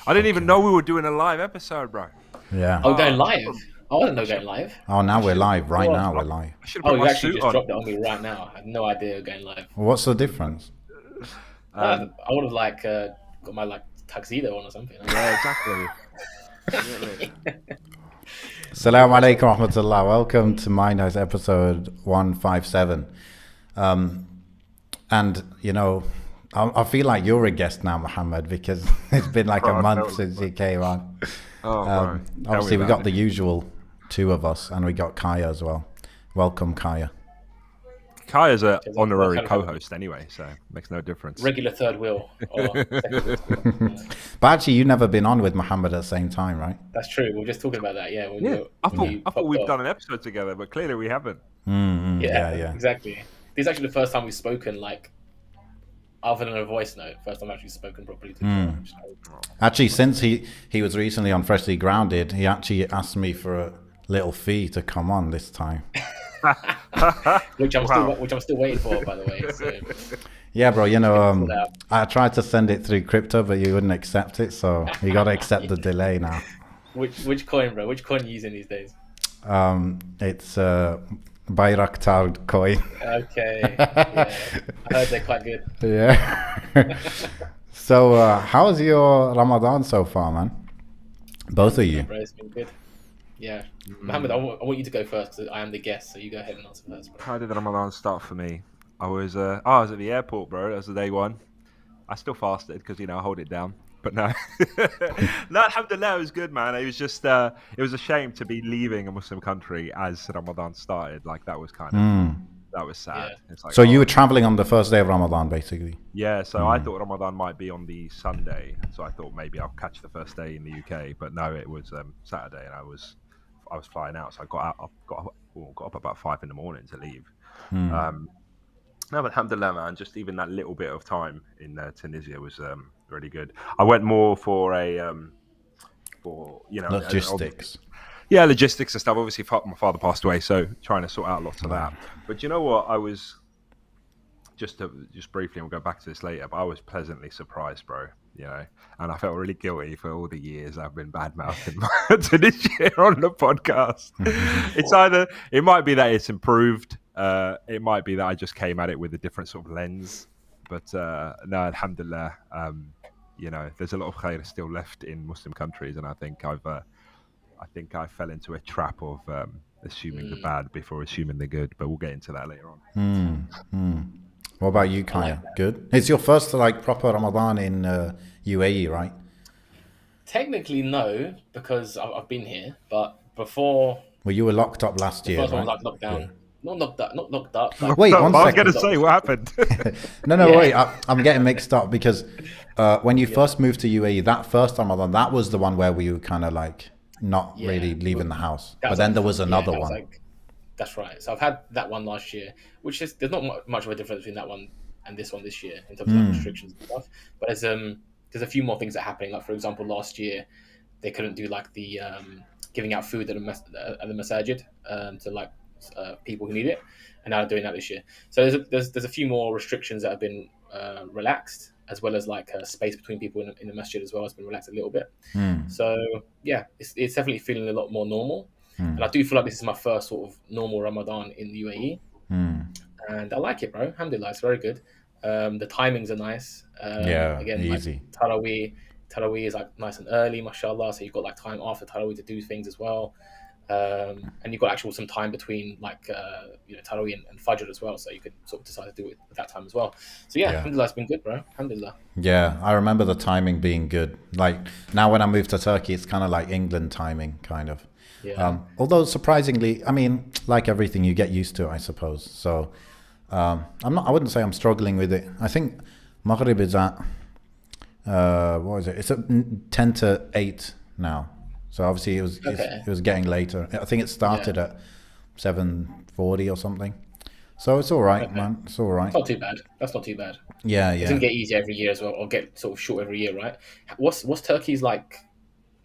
I didn't even know we were doing a live episode, bro. Yeah. Oh, going Oh, live? I wasn't know going live. Oh, now I we're should have. live. Right God. now we're live. I should have Oh, put you my actually suit just on. dropped it on me right now. I had no idea you're going live. What's the difference? I would have got my tuxedo on or something. Yeah, exactly. Absolutely. Assalamu alaikum wa rahmatullah. Welcome to My Heist episode 157. And, you know, I feel like you're a guest now, Mohamed, because it's been like a month since you came on. Oh, Obviously, we got the usual two of us, and we got Kaya as well. Welcome, Kaya. Kaya's an honorary co-host anyway, so it makes no difference. Regular third wheel. Or second wheel. But actually, you've never been on with Mohamed at the same time, right? That's true. We were just talking about that. Yeah. I thought we'd done an episode together, but clearly we haven't. Yeah, exactly. This is actually the first time we've spoken, other than a voice note. First time I've actually spoken properly to each other. Actually, since he was recently on Freshly Grounded, he actually asked me for a little fee to come on this time. which I'm still waiting for, by the way. So. Yeah, bro. You know, I tried to send it through crypto, but you wouldn't accept it, so you got to accept the delay now. Which coin, bro? Which coin are you using these days? It's Bayraktar coin. Okay. Yeah. I heard they're quite good. Yeah. So, how's your Ramadan so far, man? Both of you. Bro, it's been good. Yeah. Mohamed, I want you to go first because I am the guest, so you go ahead and answer first, bro. How did Ramadan start for me? I was at the airport, bro. That was the day one. I still fasted because I hold it down. But no, no, alhamdulillah, it was good, man. It was just, it was a shame to be leaving a Muslim country as Ramadan started. Like that was kind of, that was sad. Yeah. It's like, So you were traveling on the first day of Ramadan, basically. Yeah, so I thought Ramadan might be on the Sunday, so I thought maybe I'll catch the first day in the UK. But no, it was Saturday, and I was flying out, so I got up about 5 in the morning to leave. No, but alhamdulillah, man, just even that little bit of time in Tunisia was really good. I went more for Logistics. Yeah, logistics and stuff. Obviously, my father passed away, so trying to sort out lots of that. But you know what? I was just briefly, and we'll go back to this later. But I was pleasantly surprised, bro. You know, and I felt really guilty for all the years I've been bad mouthing Tunisia on the podcast. It might be that it's improved. It might be that I just came at it with a different sort of lens. But no, alhamdulillah, you know, there's a lot of khair still left in Muslim countries, and I think I fell into a trap of assuming the bad before assuming the good. But we'll get into that later on. What about you, Kaya? Good. It's your first proper Ramadan in UAE, right? Technically, no, because I've been here. But before, Well, you were locked up last year, first right? one was locked down. Not locked up. Wait, one I was second. going to say what happened. No, wait. I'm getting mixed up because when you first moved to UAE, that first Ramadan, that was the one where we were kind of not really leaving the house. But then there was another one. That's right. So I've had that one last year, which is there's not much of a difference between that one and this one this year in terms of restrictions and stuff. But there's a few more things that are happening. Like for example, last year they couldn't do the giving out food at the masajid to people who need it, and now they're doing that this year. So there's a few more restrictions that have been relaxed, as well as space between people in the masjid as well has been relaxed a little bit. So yeah, it's definitely feeling a lot more normal. And I do feel like this is my first sort of normal Ramadan in the UAE. And I like it, bro. Alhamdulillah, it's very good. The timings are nice. Again, easy. Tarawih is nice and early, mashallah. So you've got time after Tarawih to do things as well. And you've got some time between Tarawih and Fajr as well. So you could sort of decide to do it at that time as well. So alhamdulillah, it's been good, bro. Alhamdulillah. Yeah, I remember the timing being good. Now when I moved to Turkey, it's kind of like England timing, kind of. Yeah. Although surprisingly, I mean, like everything, you get used to it, I suppose. So I wouldn't say I'm struggling with it. I think Maghrib is at what is it? It's at 10 to 8 now. So obviously it was getting later. I think it started at 7:40 or something. So it's all right, man. It's all right. It's not too bad. That's not too bad. Yeah. It doesn't get easier every year as well, or get sort of short every year, right? What's Turkey's like?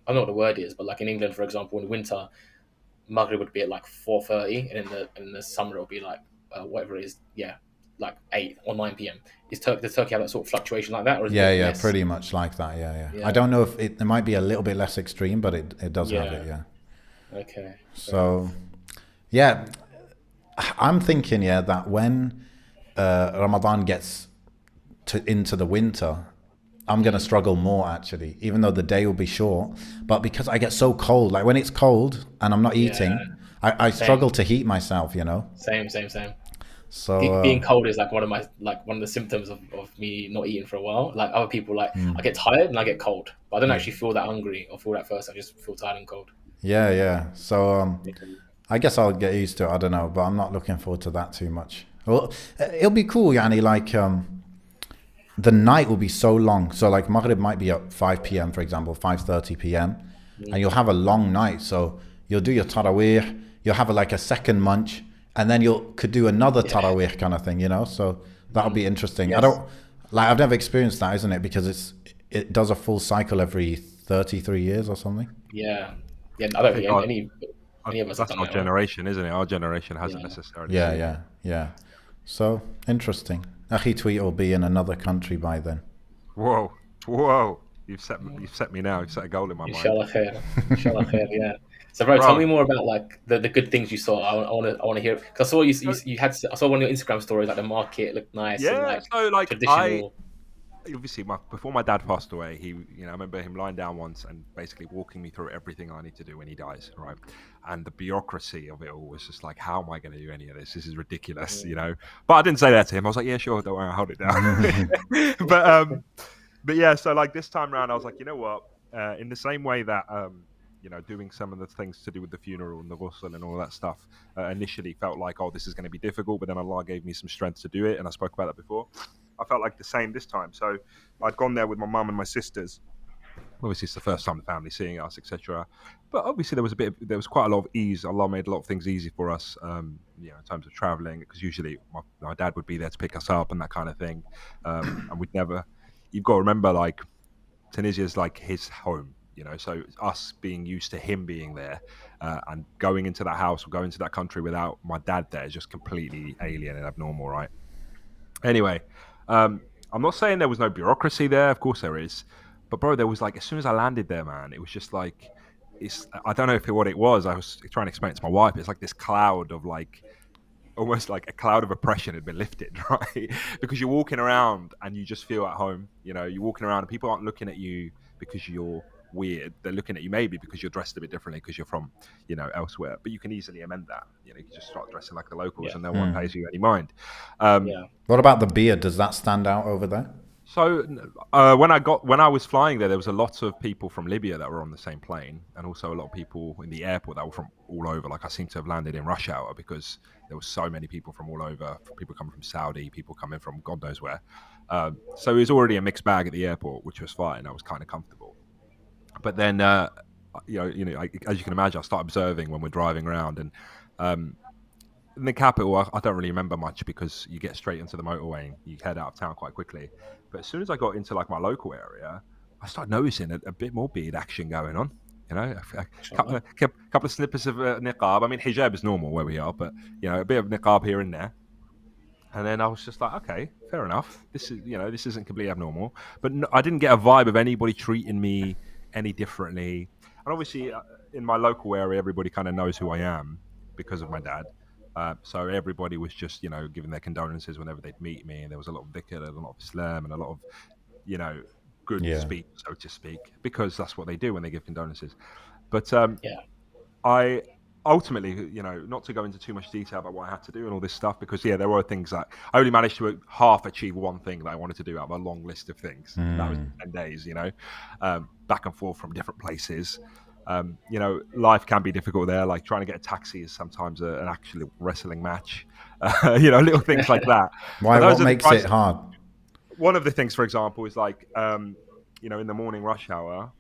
I don't know what the word is, but in England, for example, in winter, Maghrib would be at 4:30, and in the summer it'll be whatever it is, like 8 or 9 p.m. Does Turkey have that sort of fluctuation like that, or is it a Yeah, bit yeah, less? pretty much like that. Yeah, yeah. I Yeah, don't know if it might be a little bit less extreme, but it does have yeah. it. Yeah. Okay, fair So enough. yeah, I'm thinking that when Ramadan gets into the winter, I'm gonna struggle more actually, even though the day will be short. But because I get so cold, like when it's cold and I'm not Yeah, eating, I same, struggle to heat myself. same. So Being cold is like one of the symptoms of me not eating for a while. Like other people, like I get tired and I get cold, but I don't yeah, actually feel that hungry or feel that first. I just feel tired and cold. yeah, yeah. So Yeah. I guess I'll get used to it. I don't know, but I'm not looking forward to that too much. Well, it'll be cool, Yani. Like the night will be so long. So like Maghrib might be at 5 p.m. for example, 5:30 p.m. and you'll have a long night. So you'll do your tarawih, you'll have like a second munch, and then you could do another Yeah. tarawih kind of thing. So that'll be interesting. I Yes. don't like I've never experienced that, isn't it? Because it does a full cycle every 33 years or something. Yeah. Yeah. I I don't think think any of us have that's done our that, right? generation, isn't it? Our generation hasn't Yeah. necessarily Yeah, seen it. yeah, yeah. So interesting. Akhi Tweet will be in another country by then. Whoa, whoa! You've set me now. You've set a goal in my mind, Inshallah khair. Inshallah khair. Yeah. So, bro, tell bro. me more about like the good things you saw. I want to hear because I saw you had I saw one of your Instagram stories like the market looked nice and Yeah, like so like I traditional. obviously before my dad passed away, I remember him lying down once and basically walking me through everything I need to do when he dies, right? And the bureaucracy of it all was just like, how am I going to do any of this? This is ridiculous. But I didn't say that to him. I was like, yeah, sure, don't worry, I'll hold it down. But yeah, so like this time around, I was like, you know what? In the same way that doing some of the things to do with the funeral and the ghusl and all that stuff initially felt like, oh, this is going to be difficult, but then Allah gave me some strength to do it, and I spoke about that before. I felt like the same this time. So I'd gone there with my mum and my sisters. Obviously, it's the first time the family seeing us, etc. But obviously, there was quite a lot of ease. Allah made a lot of things easy for us, in terms of traveling, because usually my dad would be there to pick us up and that kind of thing. And we'd never. You've got to remember, like Tunisia is like his home. So us being used to him being there and going into that house or going to that country without my dad there is just completely alien and abnormal, right? Anyway, I'm not saying there was no bureaucracy there. Of course there is, but bro, there was like as soon as I landed there, man, it was just like I don't know what it was. I was trying to explain it to my wife. It's like this cloud of like almost like a cloud of oppression had been lifted, right? Because you're walking around and you just feel at home. You're walking around and people aren't looking at you because you're weird. They're looking at you maybe because you're dressed a bit differently because you're from, elsewhere. But you can easily amend that. You can just start dressing like the locals Yeah. and no one pays you any mind. Um, Yeah. What about the beard? Does that stand out over there? So when I was flying there was a lot of people from Libya that were on the same plane, and also a lot of people in the airport that were from all over. Like I seem to have landed in rush hour because there were so many people from all over. People coming from Saudi, people coming from God knows where. So it was already a mixed bag at the airport, which was fine. I was kind of comfortable. But then, as you can imagine, I start observing when we're driving around, and in the capital, I don't really remember much because you get straight into the motorway and you head out of town quite quickly. But as soon as I got into like my local area, I started noticing a bit more beard action going on. A couple of snippets of niqab. I mean, hijab is normal where we are, but a bit of niqab here and there. And then I was just like, okay, fair enough. This isn't completely abnormal. But I didn't get a vibe of anybody treating me any differently. And obviously, in my local area, everybody kind of knows who I am because of my dad. So everybody was just, giving their condolences whenever they'd meet me. And there was a lot of dhikr, a lot of Islam, and a lot of, good Yeah. speech, so to speak, because that's what they do when they give condolences. But Yeah. I ultimately, not to go into too much detail about what I had to do and all this stuff, because there were things that I only managed to half achieve one thing that I wanted to do out of a long list of things. That was 10 days, back and forth from different places. Life can be difficult there. Like trying to get a taxi is sometimes an actual wrestling match. Little things like that. Why? What makes it hard? One of the things, for example, is like, in the morning rush hour,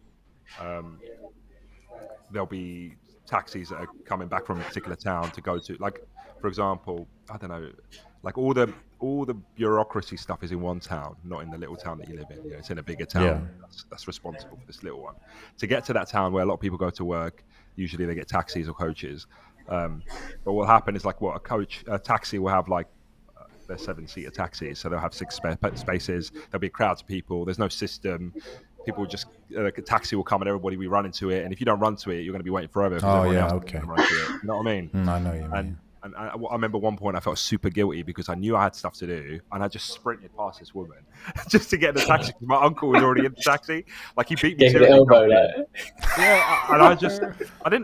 there'll be taxis that are coming back from a particular town to go to, like, for example, I don't know, like all the bureaucracy stuff is in one town, not in the little town that you live in. It's in a bigger town that's responsible for this little one. To get to that town where a lot of people go to work, usually they get taxis or coaches. But what will happen is like a taxi will have like they're 7-seater taxis, so they'll have 6 spaces. There'll be crowds of people. There's no system. People just a taxi will come and everybody will run into it. And if you don't run to it, you're going to be waiting forever because Oh everyone yeah, else is okay. going to run to it. You know what I mean? I know what you mean. And I remember one point I felt super guilty because I knew I had stuff to do, and I just sprinted past this woman just to get in the taxi. My uncle was already in the taxi, like he beat me Gave to the it. elbow, like. Yeah, and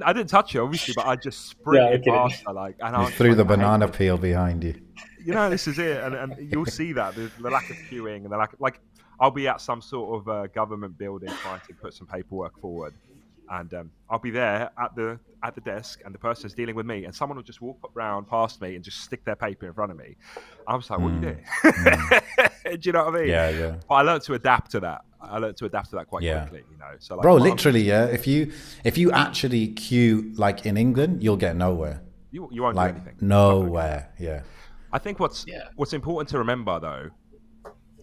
I didn't touch her obviously, but I just sprinted past her, like, and I threw like, the banana peel behind you. You know, this is it, and you'll see that the lack of queuing and the lack of, like, I'll be at some sort of government building trying to put some paperwork forward, and I'll be there at the desk, and the person's dealing with me, and someone will just walk around past me and just stick their paper in front of me. I was like, "What are you doing?" Do you know what I mean? Yeah. But I learned to adapt to that. Quite quickly, you know. So, like, bro, literally, yeah. If you actually queue like in England, you'll get nowhere. You won't like do anything. Nowhere. Yeah. I think what's important to remember though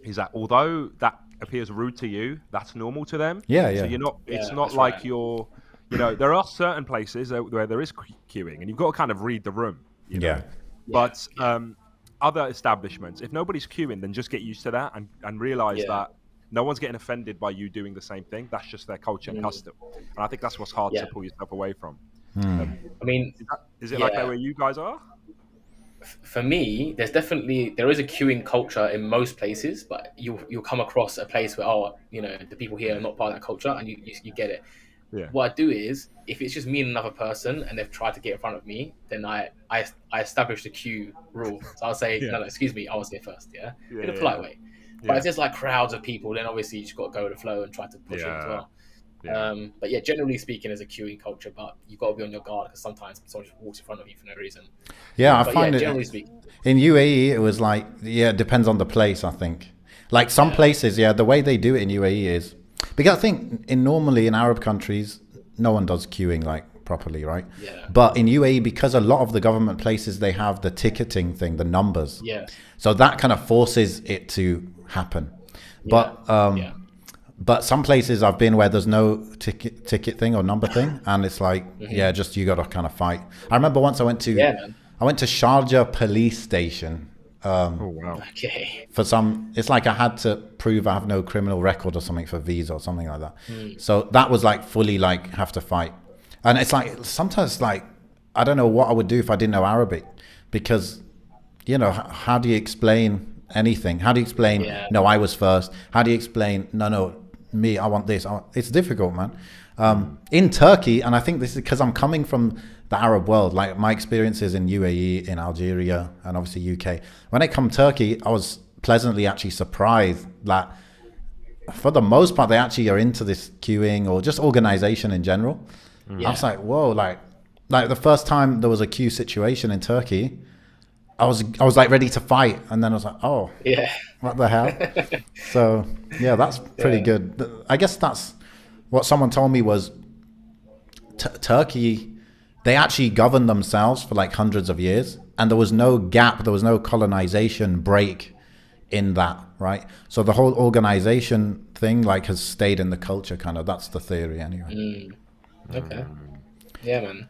is that although that appears rude to you, that's normal to them. Yeah. So you're not. It's not like right. You know, there are certain places where there is queuing, and you've got to kind of read the room. You know? But other establishments, if nobody's queuing, then just get used to that and realize that no one's getting offended by you doing the same thing. That's just their culture and custom. And I think that's what's hard to pull yourself away from. I mean, is it like that where you guys are? For me, there is a queuing culture in most places, but you'll come across a place where the people here are not part of that culture, and you get it. Yeah. What I do is, if it's just me and another person, and they've tried to get in front of me, then I establish the queue rule. So I'll say, no, excuse me, I was here first, in a polite way. But if there's like crowds of people, then obviously you just got to go with the flow and try to push it as well. But generally speaking, there's a queuing culture, but you've got to be on your guard because sometimes someone just walks in front of you for no reason. I find it generally speaking. In UAE, it was like, it depends on the place, I think. Like some places, the way they do it in UAE is, because I think normally in Arab countries, no one does queuing like properly, right? Yeah. But in UAE, because a lot of the government places, they have the ticketing thing, the numbers. Yeah. So that kind of forces it to happen. But some places I've been where there's no ticket thing or number thing, and it's like, just you got to kind of fight. I remember once I went to Sharjah police station. Okay. For it's like I had to prove I have no criminal record or something for visa or something like that. So that was like fully like have to fight, and it's like sometimes like I don't know what I would do if I didn't know Arabic, because how do you explain anything? How do you explain no, I was first? How do you explain no, me, I want this? It's difficult, man. In Turkey, and I think this is because I'm coming from the Arab world, like my experiences in UAE, in Algeria, and obviously UK. When I come Turkey, I was pleasantly actually surprised that for the most part, they actually are into this queuing or just organization in general. I was like, whoa, like the first time there was a queue situation in Turkey, I was like ready to fight, and then I was like, oh, what the hell? So that's pretty good. I guess that's what someone told me was Turkey, they actually governed themselves for like hundreds of years, and there was no gap, there was no colonization break in that, right? So the whole organization thing like has stayed in the culture, kind of. That's the theory anyway. Okay. Yeah, man.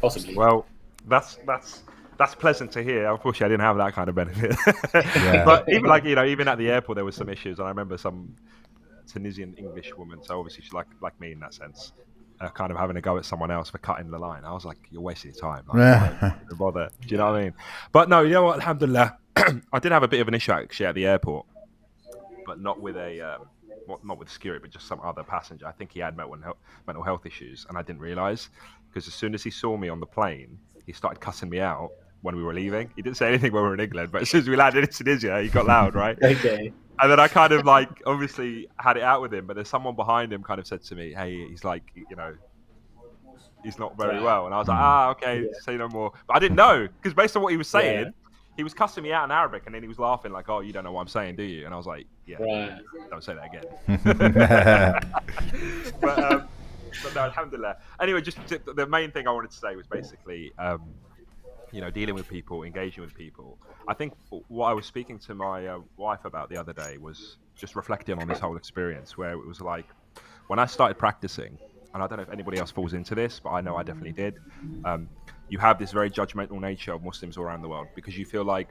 Possibly. Well, that's pleasant to hear. Unfortunately, I didn't have that kind of benefit. But even like, even at the airport, there was some issues. And I remember some Tunisian English woman, so obviously she's like me in that sense, kind of having a go at someone else for cutting the line. I was like, you're wasting your time. Like, don't bother. Do you know what I mean? But no, you know what? Alhamdulillah, I did have a bit of an issue actually at the airport, but not with not with security, but just some other passenger. I think he had mental health issues, and I didn't realize, because as soon as he saw me on the plane, he started cussing me out when we were leaving. He didn't say anything when we were in England, but as soon as we landed in Tunisia, he got loud, right? Okay. And then I kind of like obviously had it out with him, but there's someone behind him kind of said to me, hey, he's like, he's not very well. And I was like, okay, say no more. But I didn't know, because based on what he was saying, he was cussing me out in Arabic, and then he was laughing like, oh, you don't know what I'm saying, do you? And I was like, don't say that again. But no, alhamdulillah. Anyway, just the main thing I wanted to say was basically, dealing with people, engaging with people. I think what I was speaking to my wife about the other day was just reflecting on this whole experience, where it was like, when I started practicing, and I don't know if anybody else falls into this, but I know I definitely did. You have this very judgmental nature of Muslims all around the world, because you feel like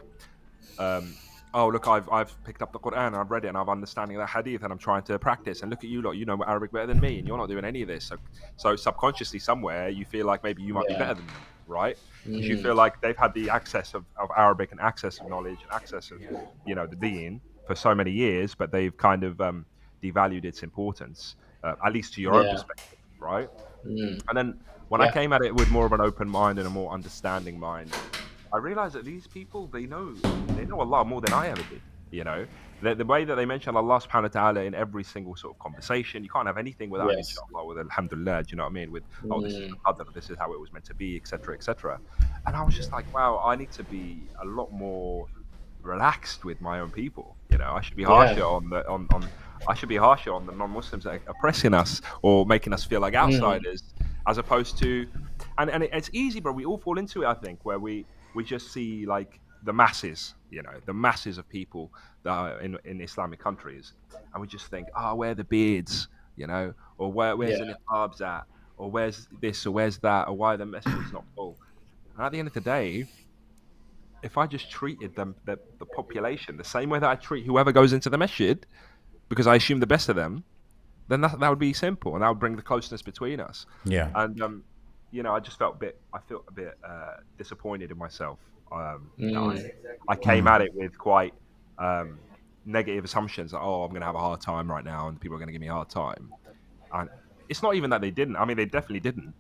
Oh, look, I've picked up the Quran and I've read it and I've understanding the Hadith and I'm trying to practice. And look at you lot, you know Arabic better than me, and you're not doing any of this. So subconsciously somewhere you feel like maybe you might be Yeah. better than them, right? Because you Mm. feel like they've had the access of Arabic and access of knowledge and access of the Deen for so many years, but they've kind of devalued its importance, at least to your own Yeah. perspective, right? Mm. And then when I Yeah. came at it with more of an open mind and a more understanding mind, I realized that these people they know Allah more than I ever did. You know, the way that they mention Allah subhanahu wa ta'ala in every single sort of conversation, you can't have anything without an Yes. inshallah, with alhamdulillah, do you know what I mean? With, oh, this is the Mm. qadr, this is how it was meant to be, etc., etc. And I was just like, wow, I need to be a lot more relaxed with my own people. You know, I should be harsher Yeah. on the on I should be harsher on the non-Muslims that are oppressing us or making us feel like Mm. outsiders, as opposed to, and it's easy, bro. We all fall into it, I think, where we just see like the masses, the masses of people that are in Islamic countries, and we just think, oh, where are the beards, or where's Yeah. the niqabs at, or where's this, or where's that, or why the masjid's not full. And at the end of the day, if I just treated the population the same way that I treat whoever goes into the masjid, because I assume the best of them, then that would be simple, and that would bring the closeness between us. Yeah. And I just I felt a bit disappointed in myself, that Mm. I came at it with quite negative assumptions that, oh, I'm going to have a hard time right now, and people are going to give me a hard time. And it's not even that they didn't. I mean, they definitely didn't.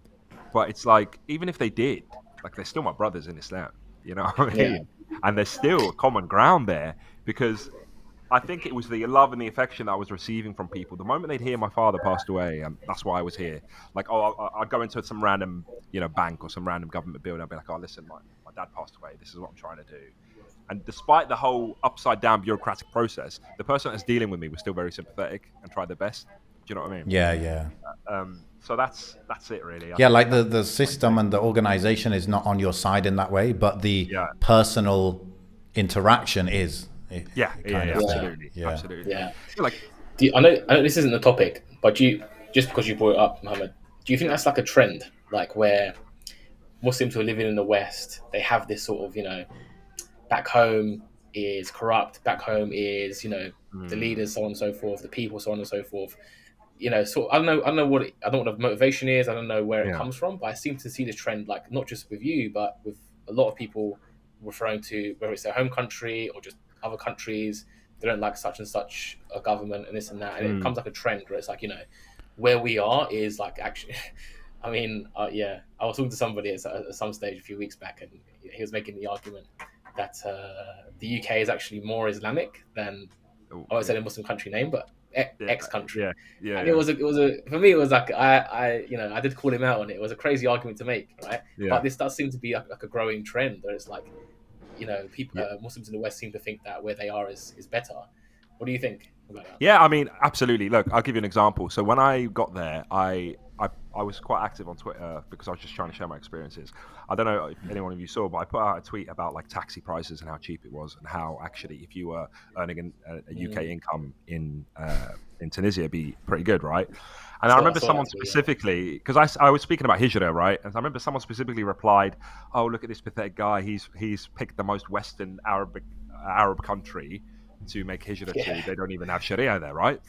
But it's like, even if they did, like, they're still my brothers in Islam. You know what I Yeah. mean? And there's still a common ground there, because I think it was the love and the affection that I was receiving from people. The moment they'd hear my father passed away, and that's why I was here. Like, oh, I'd go into some random, bank or some random government building. I'd be like, oh, listen, my dad passed away. This is what I'm trying to do. And despite the whole upside down bureaucratic process, the person that's dealing with me was still very sympathetic and tried their best. Do you know what I mean? Yeah, yeah. So that's it, really. I Yeah, think like the system and the organization is not on your side in that way, but the yeah, personal interaction is. yeah, Kind of thing. absolutely, Yeah. absolutely. Yeah. Like, I know this isn't the topic, but just because you brought it up, Mohammed, do you think that's like a trend, like where Muslims who are living in the West, they have this sort of, back home is corrupt, back home is, the leaders, so on and so forth, the people, so on and so forth. So I don't know I don't know what the motivation is. I don't know where it yeah, comes from, but I seem to see this trend, like not just with you, but with a lot of people referring to whether it's their home country or just other countries. They don't like such and such a government and this and that, and it becomes like a trend where it's like, where we are is like actually. I mean, yeah, I was talking to somebody at some stage a few weeks back, and he was making the argument that the UK is actually more Islamic than, I won't say the Muslim country name, but yeah, X country. yeah, yeah, And it was for me, it was like I did call him out on it. It was a crazy argument to make, right? yeah. But this does seem to be like a growing trend where it's like, people, Yeah. Muslims in the West seem to think that where they are is better. What do you think about that? Yeah, I mean, absolutely. Look, I'll give you an example. So when I got there, I was quite active on Twitter because I was just trying to share my experiences. I don't know if anyone of you saw, but I put out a tweet about like taxi prices and how cheap it was, and how actually if you were earning a UK income in Tunisia, it'd be pretty good, right? And I remember someone specifically, because I was speaking about Hijra, right? And I remember someone specifically replied, "Oh, look at this pathetic guy. He's picked the most Western Arab country to make hijrah to. They don't even have Sharia there, right?"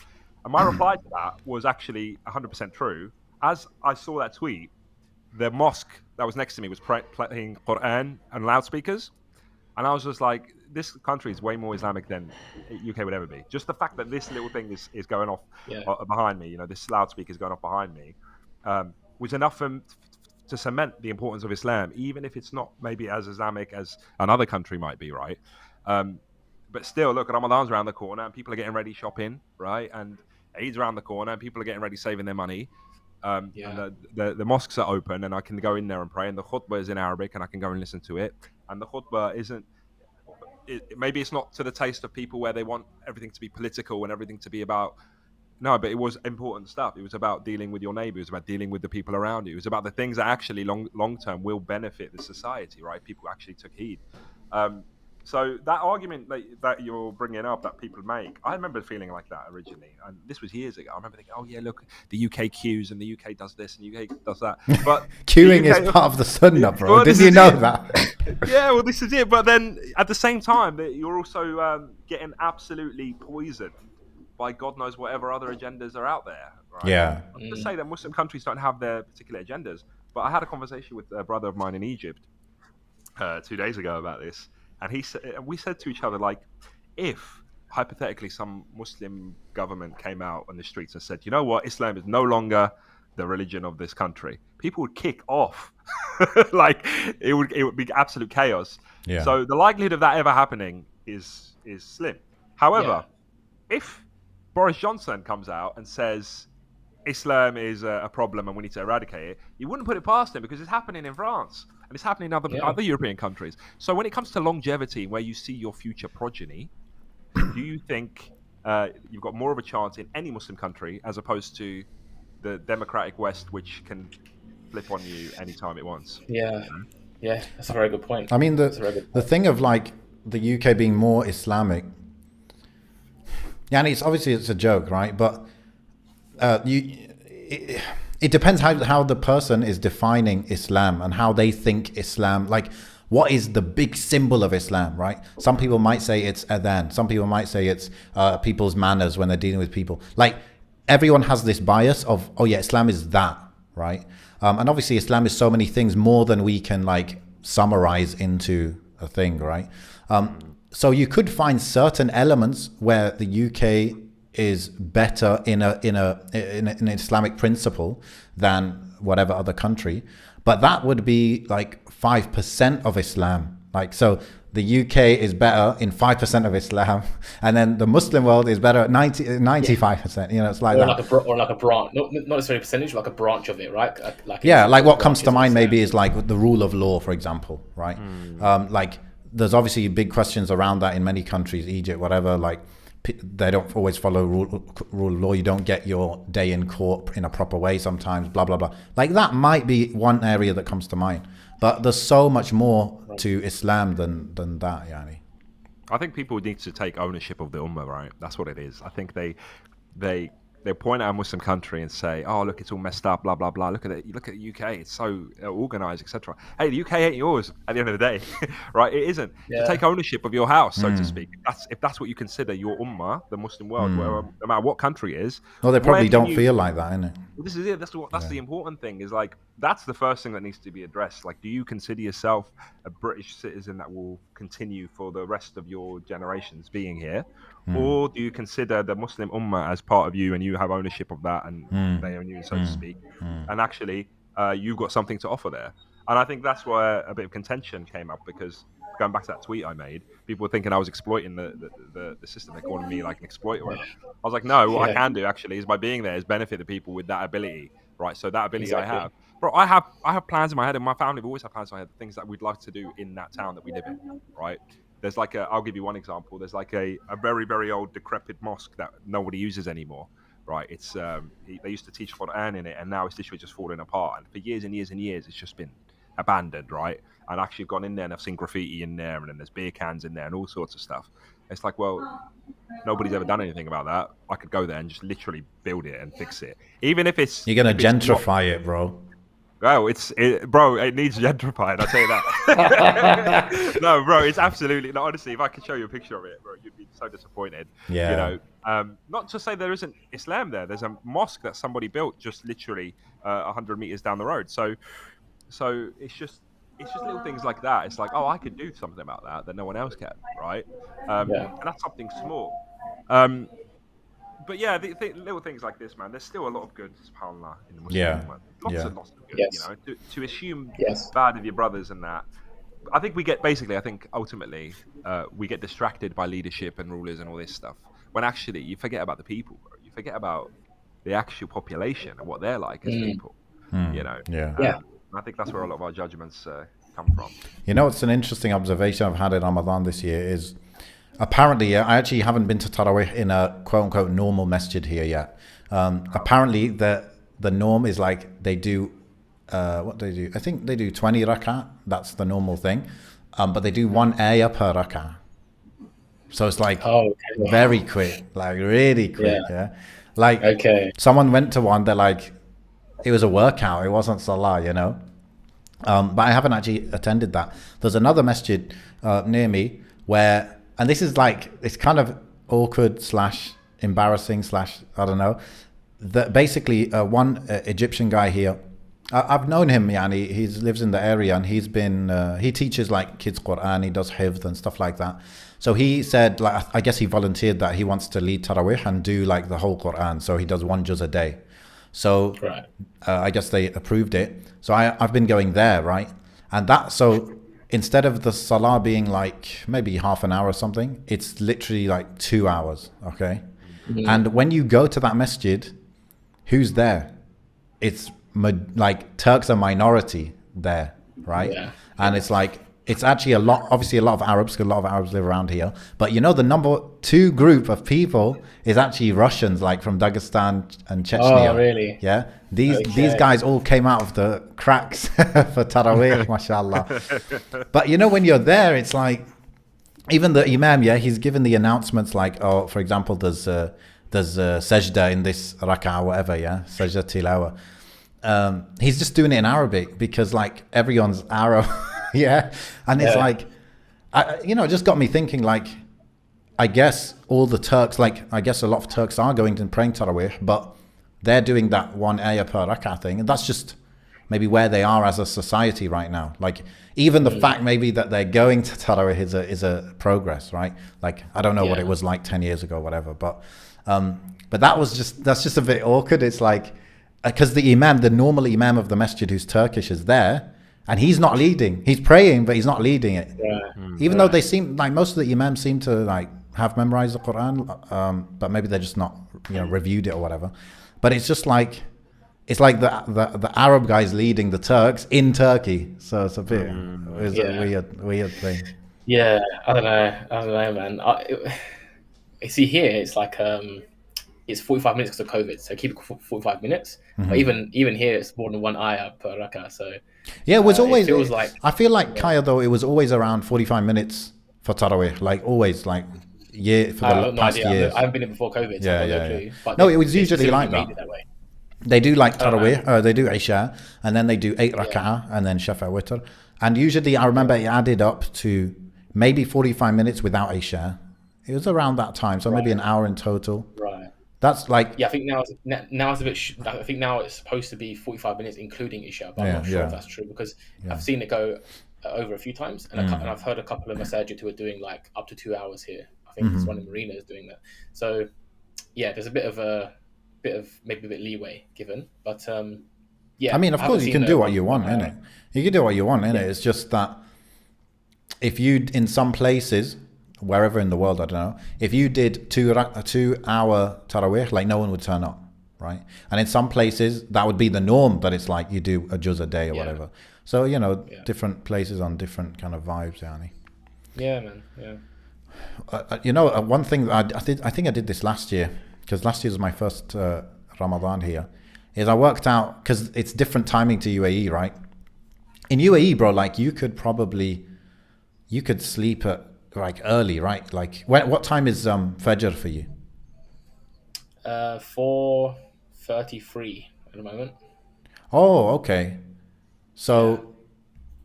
And my reply to that was actually 100% true. As I saw that tweet, the mosque that was next to me was playing Quran and loudspeakers. And I was just like, this country is way more Islamic than UK would ever be. Just the fact that this little thing is going off behind me, this loudspeaker is going off behind me, was enough to cement the importance of Islam, even if it's not maybe as Islamic as another country might be, right? But still, look, Ramadan's around the corner and people are getting ready shopping, right? And Eid's around the corner and people are getting ready saving their money. And the mosques are open and I can go in there and pray, and the khutbah is in Arabic and I can go and listen to it. And the khutbah maybe it's not to the taste of people where they want everything to be political and everything to be about, no, but it was important stuff. It was about dealing with your neighbor. It was about dealing with the people around you. It was about the things that actually long term will benefit the society, right? People actually took heed. So that argument that you're bringing up that people make, I remember feeling like that originally, and this was years ago. I remember thinking, "Oh yeah, look, the UK queues and the UK does this and the UK does that." But Queuing the UK, is part of the sunnah, bro. well, Did this you is know it. that? Yeah, well, this is it. But then at the same time, you're also getting absolutely poisoned by God knows whatever other agendas are out there, right? Yeah. Not to say that Muslim countries don't have their particular agendas, but I had a conversation with a brother of mine in Egypt 2 days ago about this, and we said to each other, like, if hypothetically some Muslim government came out on the streets and said, you know what, Islam is no longer the religion of this country, people would kick off. Like it would be absolute chaos. Yeah. So the likelihood of that ever happening is slim. However, if Boris Johnson comes out and says Islam is a problem and we need to eradicate it, you wouldn't put it past him because it's happening in France and it's happening in other European countries. So when it comes to longevity, where you see your future progeny, do you think you've got more of a chance in any Muslim country as opposed to the democratic West, which can flip on you anytime it wants? Yeah, that's a very good point. I mean, the thing of like the UK being more Islamic, yeah, and it's a joke, right? But it depends how the person is defining Islam and how they think Islam, like what is the big symbol of Islam, right? Some people might say it's adhan. Some people might say it's people's manners when they're dealing with people. Like everyone has this bias of, oh yeah, Islam is that, right? And obviously Islam is so many things more than we can like summarize into a thing, right? So you could find certain elements where the UK is better in an Islamic principle than whatever other country, but that would be like 5% of Islam. Like, so the UK is better in 5% of Islam, and then the Muslim world is better at 95%. You know, it's like or that. like a branch, not necessarily a percentage, like a branch of it, right? Like what comes to mind maybe is like the rule of law, for example, right? Like there's obviously big questions around that in many countries, Egypt, whatever. Like they don't always follow rule of law. You don't get your day in court in a proper way sometimes, blah, blah, blah. Like that might be one area that comes to mind. But there's so much more to Islam than that, Yani. I think people need to take ownership of the ummah, right? That's what it is. I think they point at a Muslim country and say, "Oh, look, it's all messed up, blah blah blah. Look at it. Look at the UK. It's so organized, etc." Hey, the UK ain't yours at the end of the day, right? It isn't. Yeah. To take ownership of your house, so to speak. If that's what you consider your ummah, the Muslim world, no matter what country it is. Well, they probably don't feel like that, innit? Well, this is it. That's the important thing. Is like that's the first thing that needs to be addressed. Like, do you consider yourself a British citizen that will continue for the rest of your generations being here? Or do you consider the Muslim ummah as part of you and you have ownership of that and they own you, so to speak? And actually, you've got something to offer there. And I think that's why a bit of contention came up, because going back to that tweet I made, people were thinking I was exploiting the system. They're calling me like an exploiter. I was like, no, what I can do actually is by being there is benefit the people with that ability, right? So that ability I have. Bro, I have plans in my head, and my family have always had plans in my head, things that we'd like to do in that town that we live in, right? There's like I'll give you one example. There's like a very, very old decrepit mosque that nobody uses anymore, right? It's they used to teach Quran in it, and now it's literally just falling apart. And for years and years and years, it's just been abandoned, right? And actually gone in there and I've seen graffiti in there, and then there's beer cans in there and all sorts of stuff. It's like, well, nobody's ever done anything about that. I could go there and just literally build it and fix it, even if it's you're gonna gentrify it, bro. Oh, bro, it needs gentrifying, I'll tell you that. No, bro, it's absolutely, no, honestly, if I could show you a picture of it, bro, you'd be so disappointed. Yeah. You know, not to say there isn't Islam there. There's a mosque that somebody built just literally 100 meters down the road. So it's just little things like that. It's like, oh, I could do something about that no one else can, right? And that's something small. But yeah, the little things like this, man, there's still a lot of good, subhanAllah, in the Muslim movement. Lots and lots of good, you know, to assume bad of your brothers and that. I think ultimately, we get distracted by leadership and rulers and all this stuff, when actually you forget about the people, bro. You forget about the actual population and what they're like as people, you know? I think that's where a lot of our judgments come from. You know, it's an interesting observation I've had in Ramadan this year is, apparently, I actually haven't been to Tarawih in a quote-unquote normal masjid here yet. Apparently, the norm is like they do, what do they do? I think they do 20 rakat. That's the normal thing. but they do one ayah per rak'ah. So it's like okay. very quick, like really quick. Yeah. Like Okay. someone went to one, they're like, it was a workout. It wasn't salah, you know. But I haven't actually attended that. There's another masjid near me where, and this is like, it's kind of awkward / embarrassing / I don't know. That basically one Egyptian guy here, I've known him. Yani, he lives in the area, and he's been he teaches like kids Quran. He does hifz and stuff like that. So he said, like, I guess he volunteered that he wants to lead Tarawih and do like the whole Quran. So he does 1 juz a day. So I guess they approved it. So I've been going there, right? And that, so instead of the salah being like maybe half an hour or something, it's literally like 2 hours, okay? And when you go to that masjid, who's there? It's like Turks are minority there, right? Yeah. And it's like, it's actually obviously a lot of Arabs, because a lot of Arabs live around here. But you know, the number 2 group of people is actually Russians, like from Dagestan and Chechnya. Oh, really? Yeah. These guys all came out of the cracks for Tarawih, mashallah. But you know, when you're there, it's like, even the Imam, yeah, he's given the announcements like, oh, for example, there's sajda in this rak'ah, whatever, yeah, sajda tilawa. He's just doing it in Arabic because like everyone's Arab. Yeah. And it's like, you know, it just got me thinking, like, I guess all the Turks, like, I guess a lot of Turks are going to praying Tarawih, but they're doing that 1 ayah per rak'ah thing. And that's just maybe where they are as a society right now. Like, even the fact maybe that they're going to Tarawih is a progress, right? Like, I don't know what it was like 10 years ago, whatever. But that's just a bit awkward. It's like, because the imam, the normal imam of the masjid who's Turkish is there, and he's not leading. He's praying, but he's not leading it. Even though they seem like, most of the imams seem to like have memorized the Quran, but maybe they're just not, you know, reviewed it or whatever. But it's just like, it's like the Arab guys leading the Turks in Turkey. So it's a bit, it's a weird thing. Yeah, I don't know, man. See, here it's like it's 45 minutes because of COVID, so keep it 45 minutes. But even here, it's more than 1 ayah per rak'ah. So yeah, it was always. It feels like, I feel like Kaya, though, it was always around 45 minutes for Tarawih, like always, like for the past years. I haven't been here before COVID. So Yeah. No, it was usually like that. They do like Tarawih, they do Isha, and then they do 8 rak'ah, and then Shafa Witr. And usually, I remember it added up to maybe 45 minutes without Isha. It was around that time, so maybe an hour in total. Right. That's like, I think now it's a bit. I think now it's supposed to be 45 minutes, including Isha, but I'm not sure if that's true, because I've seen it go over a few times, and I've heard a couple of masajid who are doing like up to 2 hours here. I think this one in Marina is doing that. So yeah, there's a bit of maybe a bit leeway given, but yeah. I mean, of course, you can do what you want, innit? You can do what you want, innit? It's just that if you, in some places, wherever in the world, I don't know, if you did 2 hour Tarawih, like, no one would turn up, right? And in some places, that would be the norm, that it's like you do a juz a day or whatever. So, you know, different places on different kind of vibes, yani. Yeah, man, yeah. You know, one thing, I think I did this last year, because last year was my first Ramadan here, is I worked out, because it's different timing to UAE, right? In UAE, bro, like, you could sleep at, like, early, right? Like, what time is Fajr for you? 4:33 at the moment. Oh, okay. So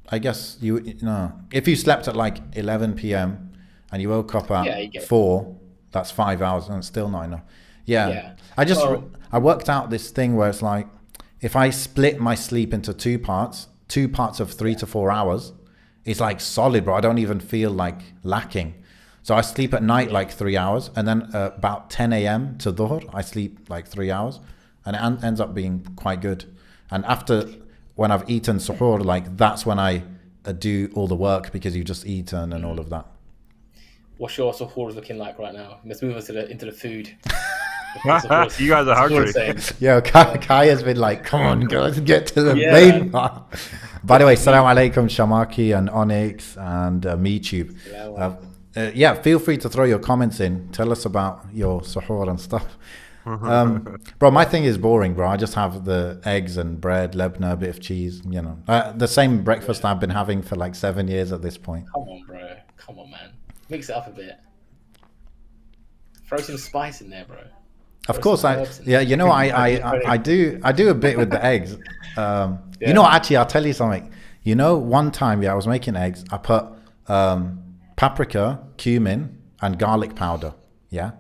I guess if you slept at like 11 p.m. and you woke up at 4, that's 5 hours, and it's still not enough. I worked out this thing where it's like, if I split my sleep into 2 parts of 3 to 4 hours, it's like solid, bro. I don't even feel like lacking. So I sleep at night like 3 hours, and then about 10 a.m. to Dhuhr, I sleep like 3 hours, and it ends up being quite good. And after, when I've eaten suhoor, like, that's when I do all the work, because you've just eaten and all of that. What's your suhoor looking like right now? Let's move us into the food. You guys are hungry. Yo, Kai has been like, come on, guys, get to the main part. By the way, salam alaikum, Shamaki and Onyx and MeTube. Feel free to throw your comments in. Tell us about your suhoor and stuff. Bro, my thing is boring, bro. I just have the eggs and bread, lebna, a bit of cheese, you know. The same breakfast I've been having for like 7 years at this point. Come on, bro. Come on, man. Mix it up a bit. Throw some spice in there, bro. Of course, you know, I do a bit with the eggs. You know, actually, I'll tell you something. You know, one time, I was making eggs. I put paprika, cumin, and garlic powder. Yeah,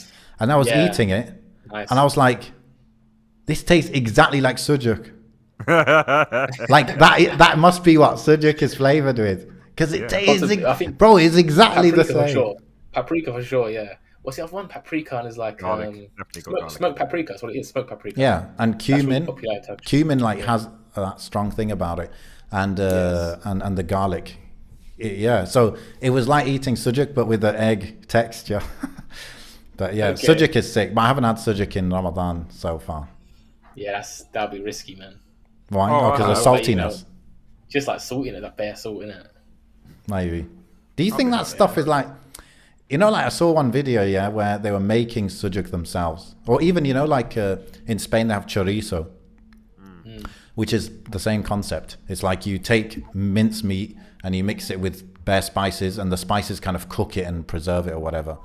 and I was eating it, and I was like, "This tastes exactly like sujuk." Like that must be what sujuk is flavored with, because it tastes. Bro, it's exactly the same. For sure. Paprika for sure. Yeah. What's the other one? Paprika is like smoked paprika. That's what it is. Smoked paprika. Yeah, and cumin. Cumin like has that strong thing about it, and and the garlic. Yeah, so it was like eating sujuk but with the egg texture. But yeah, sujuk is sick. But I haven't had sujuk in Ramadan so far. Yeah, that'd be risky, man. Why? Because of saltiness. You know, just like salt in it, that bare salt in it. Maybe. Do you think that stuff is like? You know, like I saw one video, where they were making sujuk themselves. Or even, you know, like in Spain they have chorizo, which is the same concept. It's like you take mince meat and you mix it with bare spices, and the spices kind of cook it and preserve it or whatever.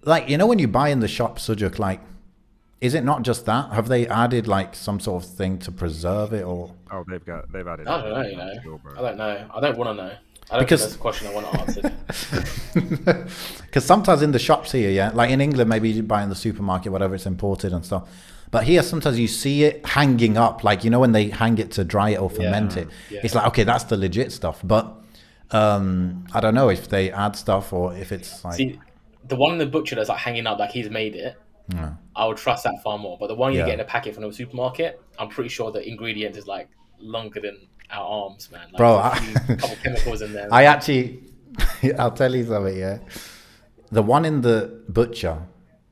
Like, you know, when you buy in the shop sujuk, like, is it not just that? Have they added like some sort of thing to preserve it, or? Oh, they've added. I don't know, you know. I don't know. I don't want to know. I don't think that's a question I want to answer. Because sometimes in the shops here, like in England, maybe you buy in the supermarket, whatever, it's imported and stuff. But here, sometimes you see it hanging up, like, you know, when they hang it to dry it or ferment it. Yeah. It's like, okay, that's the legit stuff. But I don't know if they add stuff or if it's like... See, the one in the butcher that's like hanging up, like he's made it, I would trust that far more. But the one you get in a packet from the supermarket, I'm pretty sure the ingredient is like longer than our arms, man. Like, bro, a couple chemicals in there. I actually, I'll tell you something, The one in the butcher,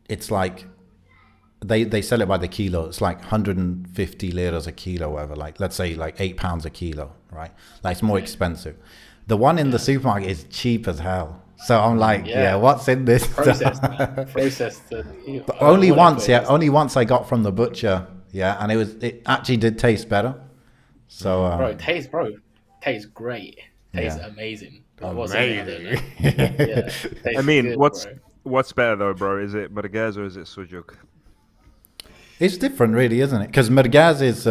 it's like, they sell it by the kilo. It's like 150 liras a kilo, whatever. Like, let's say like £8 a kilo, right? Like, it's more expensive. The one in the supermarket is cheap as hell. So I'm like, what's in this? Processed. Only once I got from the butcher, and it actually did taste better. So bro, tastes great. Tastes amazing. Amazing. I mean, good, what's better though, bro? Is it merguez or is it sujuk? It's different, really, isn't it? Because merguez is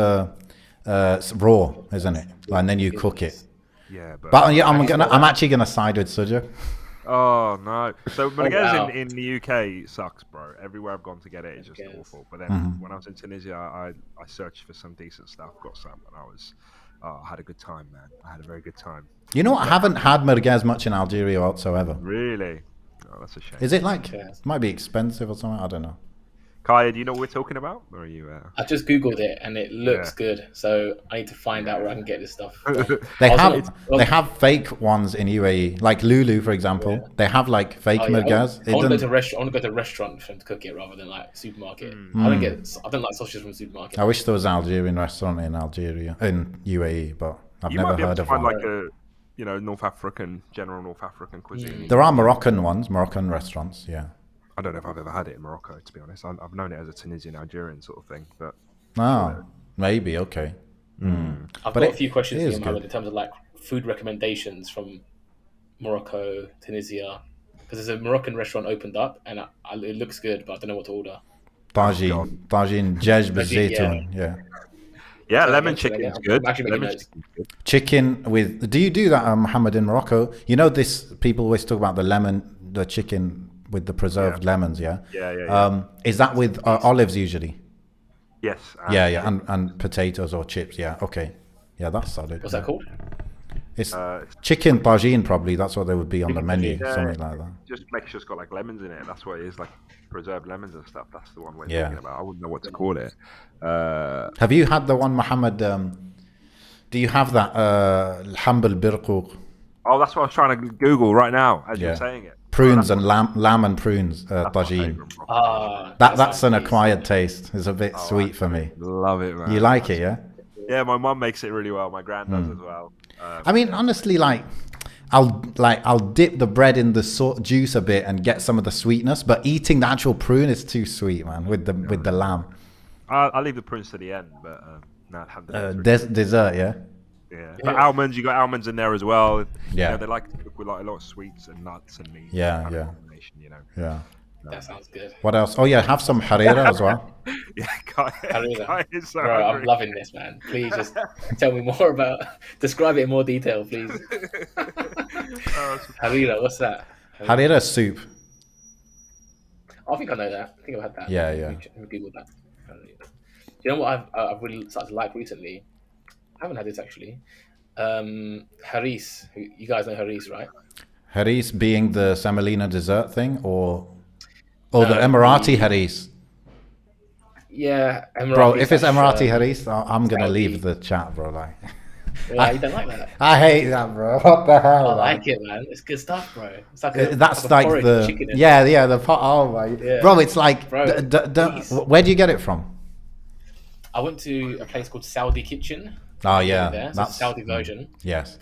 raw, isn't it? And then you cook it. Yeah, but I'm actually gonna side with sujuk. Oh no! So merguez in the UK sucks, bro. Everywhere I've gone to get it, it's just awful. But then when I was in Tunisia, I searched for some decent stuff, got some, and I had a good time, man. I had a very good time. You know what? I haven't had merguez much in Algeria whatsoever. Really? Oh, that's a shame. Is it like might be expensive or something? I don't know. Kaya, do you know what we're talking about? Or are you? I just googled it and it looks good, so I need to find out where I can get this stuff. They have fake ones in UAE, like Lulu, for example. Yeah. They have like fake merguez. I want to go to a restaurant for them to cook it rather than like supermarket. I don't like sausages from supermarket. I wish there was an Algerian restaurant in UAE, but I've never heard of one. Like a general North African cuisine. There are Moroccan restaurants, yeah. I don't know if I've ever had it in Morocco, to be honest. I've known it as a Tunisian Algerian sort of thing, but maybe okay. I've got a few questions for you, Mohamed, in terms of like food recommendations from Morocco, Tunisia, because there's a Moroccan restaurant opened up and it looks good, but I don't know what to order. Tagine, djej b'zaytoun, yeah, lemon chicken's good. Chicken with. Do you do that, Mohamed, in Morocco? You know this. People always talk about the chicken with the preserved lemons, Yeah. Is that with olives usually? Yes. And potatoes or chips, okay. Yeah, that's solid. What's that called? It's chicken tagine, probably. That's what they would be on the menu, something like that. Just make sure it's got like lemons in it. That's what it is, like preserved lemons and stuff. That's the one we're thinking about. I wouldn't know what to call it. Have you had the one, Mohammed? Do you have that Hambal Birqouq? Oh, that's what I was trying to Google right now as you're saying it. Prunes and lamb and prunes, tagine. That's an acquired taste. It's a bit sweet for me. Love it, man. You like it, yeah? Yeah, my mum makes it really well. My grand does as well. I mean, honestly, like, I'll dip the bread in the juice a bit and get some of the sweetness, but eating the actual prune is too sweet, man. With the lamb. I'll leave the prunes to the end, but no, have the dessert, yeah. Yeah, but almonds, you got almonds in there as well. Yeah, you know, they like to cook with like a lot of sweets and nuts and meat. Yeah, kind yeah. of combination, you know. Yeah. That sounds good. What else? Oh yeah, have some harira as well. Yeah, Harira. is so Bro, hungry. I'm loving this, man. Please just tell me more about. Describe it in more detail, please. Harira, what's that? Harira soup. I think I know that. I think I've had that. Yeah. Let me Google that. You know what I've really started to like recently? I haven't had this actually. Haris. You guys know Haris, right? Haris being the semolina dessert thing, or the Emirati haris. Yeah, Emirati. Bro, if it's Emirati haris, I'm gonna leave the chat, bro. Like, you don't like that? I hate that, bro. What the hell? I like it, man. It's good stuff, bro. It's like that's like like the chicken. the pot. Oh my, bro, it's like, bro, where do you get it from? I went to a place called Saudi Kitchen. Oh yeah, that's a Saudi version. Yes,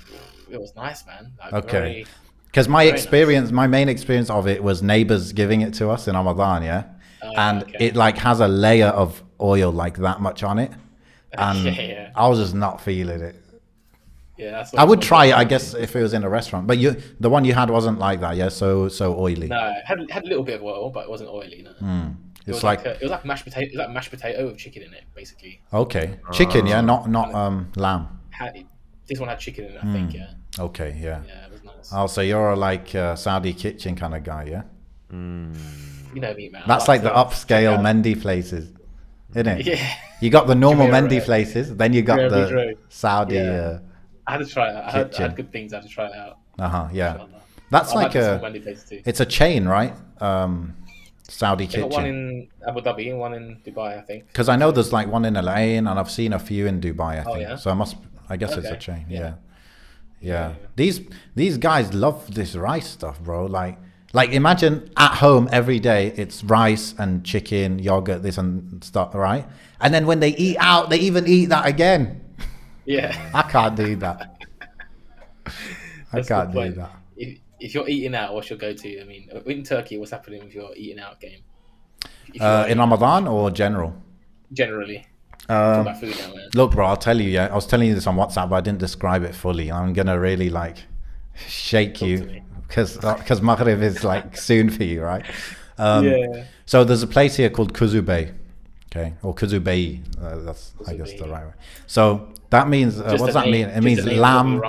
it was nice, man. Like, okay. Because my main experience of it was neighbors giving it to us in Ramadan, and it like has a layer of oil like that much on it, and I was just not feeling it. Yeah, that's I would try it, I guess, if it was in a restaurant. But the one you had wasn't like that, yeah. So oily. No, it had a little bit of oil, but it wasn't oily. No. It was like mashed potato. It was like mashed potato with chicken in it, basically. Okay, chicken, yeah, not lamb. This one had chicken in it, I think, yeah. Okay, yeah. Yeah, it was nice. Oh, so you're like Saudi kitchen kind of guy, yeah? You know me, man. That's like the upscale Mendy places, isn't it? Yeah. You got the normal Mendy places, then you got the Saudi. I had to try it. I had good things. I had to try it out. Yeah. That's like it's a chain, right? Saudi They got kitchen. one in Abu Dhabi and one in Dubai, I think. Because I know there's like one in Al Ain, and I've seen a few in Dubai, I think. Yeah? So I guess it's a chain. Yeah. These guys love this rice stuff, bro. Like imagine at home every day it's rice and chicken, yogurt, this and stuff, right? And then when they eat out, they even eat that again. Yeah. I can't do that. I can't do that. If you're eating out, what's your go-to? I mean, in Turkey, what's happening with your eating out game? In Ramadan or general? Generally. Talk about food now, man. Look, bro, I'll tell you. I was telling you this on WhatsApp, but I didn't describe it fully. I'm gonna really like shake you because Maghrib is like soon for you, right? So there's a place here called Kuzubey, okay, or Kuzubei. That's I guess the right way. So that means what does that mean? It means lamb.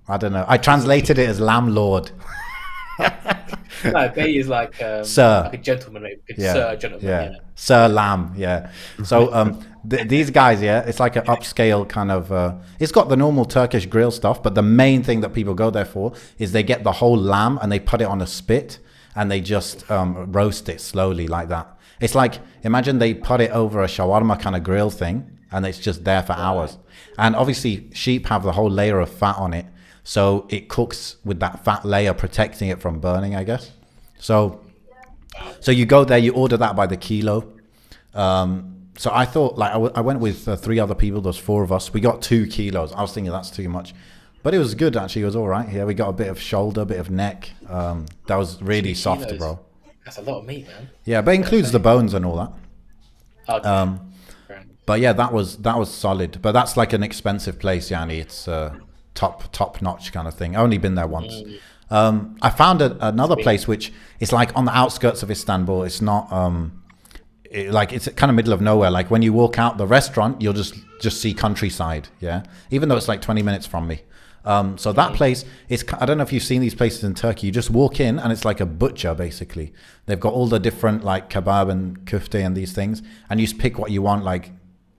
I don't know. I translated it as landlord. No, Bay is like sir, like a gentleman, sir, gentleman. Yeah. Sir Lamb. Yeah. So these guys, it's like an upscale kind of. It's got the normal Turkish grill stuff, but the main thing that people go there for is they get the whole lamb and they put it on a spit and they just roast it slowly like that. It's like imagine they put it over a shawarma kind of grill thing and it's just there for hours. And obviously sheep have the whole layer of fat on it. So it cooks with that fat layer, protecting it from burning, I guess. So you go there, you order that by the kilo. So I thought, like, I went with 3 other people. There's 4 of us. We got 2 kilos. I was thinking that's too much, but it was good actually. It was all right. Yeah, we got a bit of shoulder, a bit of neck. That was really soft, bro. That's a lot of meat, man. Yeah, but it includes the bones and all that. Okay. But yeah, that was solid. But that's like an expensive place, Yanni. It's top notch kind of thing. I only been there once. I found another place which is like on the outskirts of Istanbul. It's not it's kind of middle of nowhere. Like when you walk out the restaurant, you'll just see countryside. Yeah, even though it's like 20 minutes from me. So that place is, I don't know if you've seen these places in Turkey. You just walk in and it's like a butcher basically. They've got all the different like kebab and kufte and these things, and you just pick what you want, like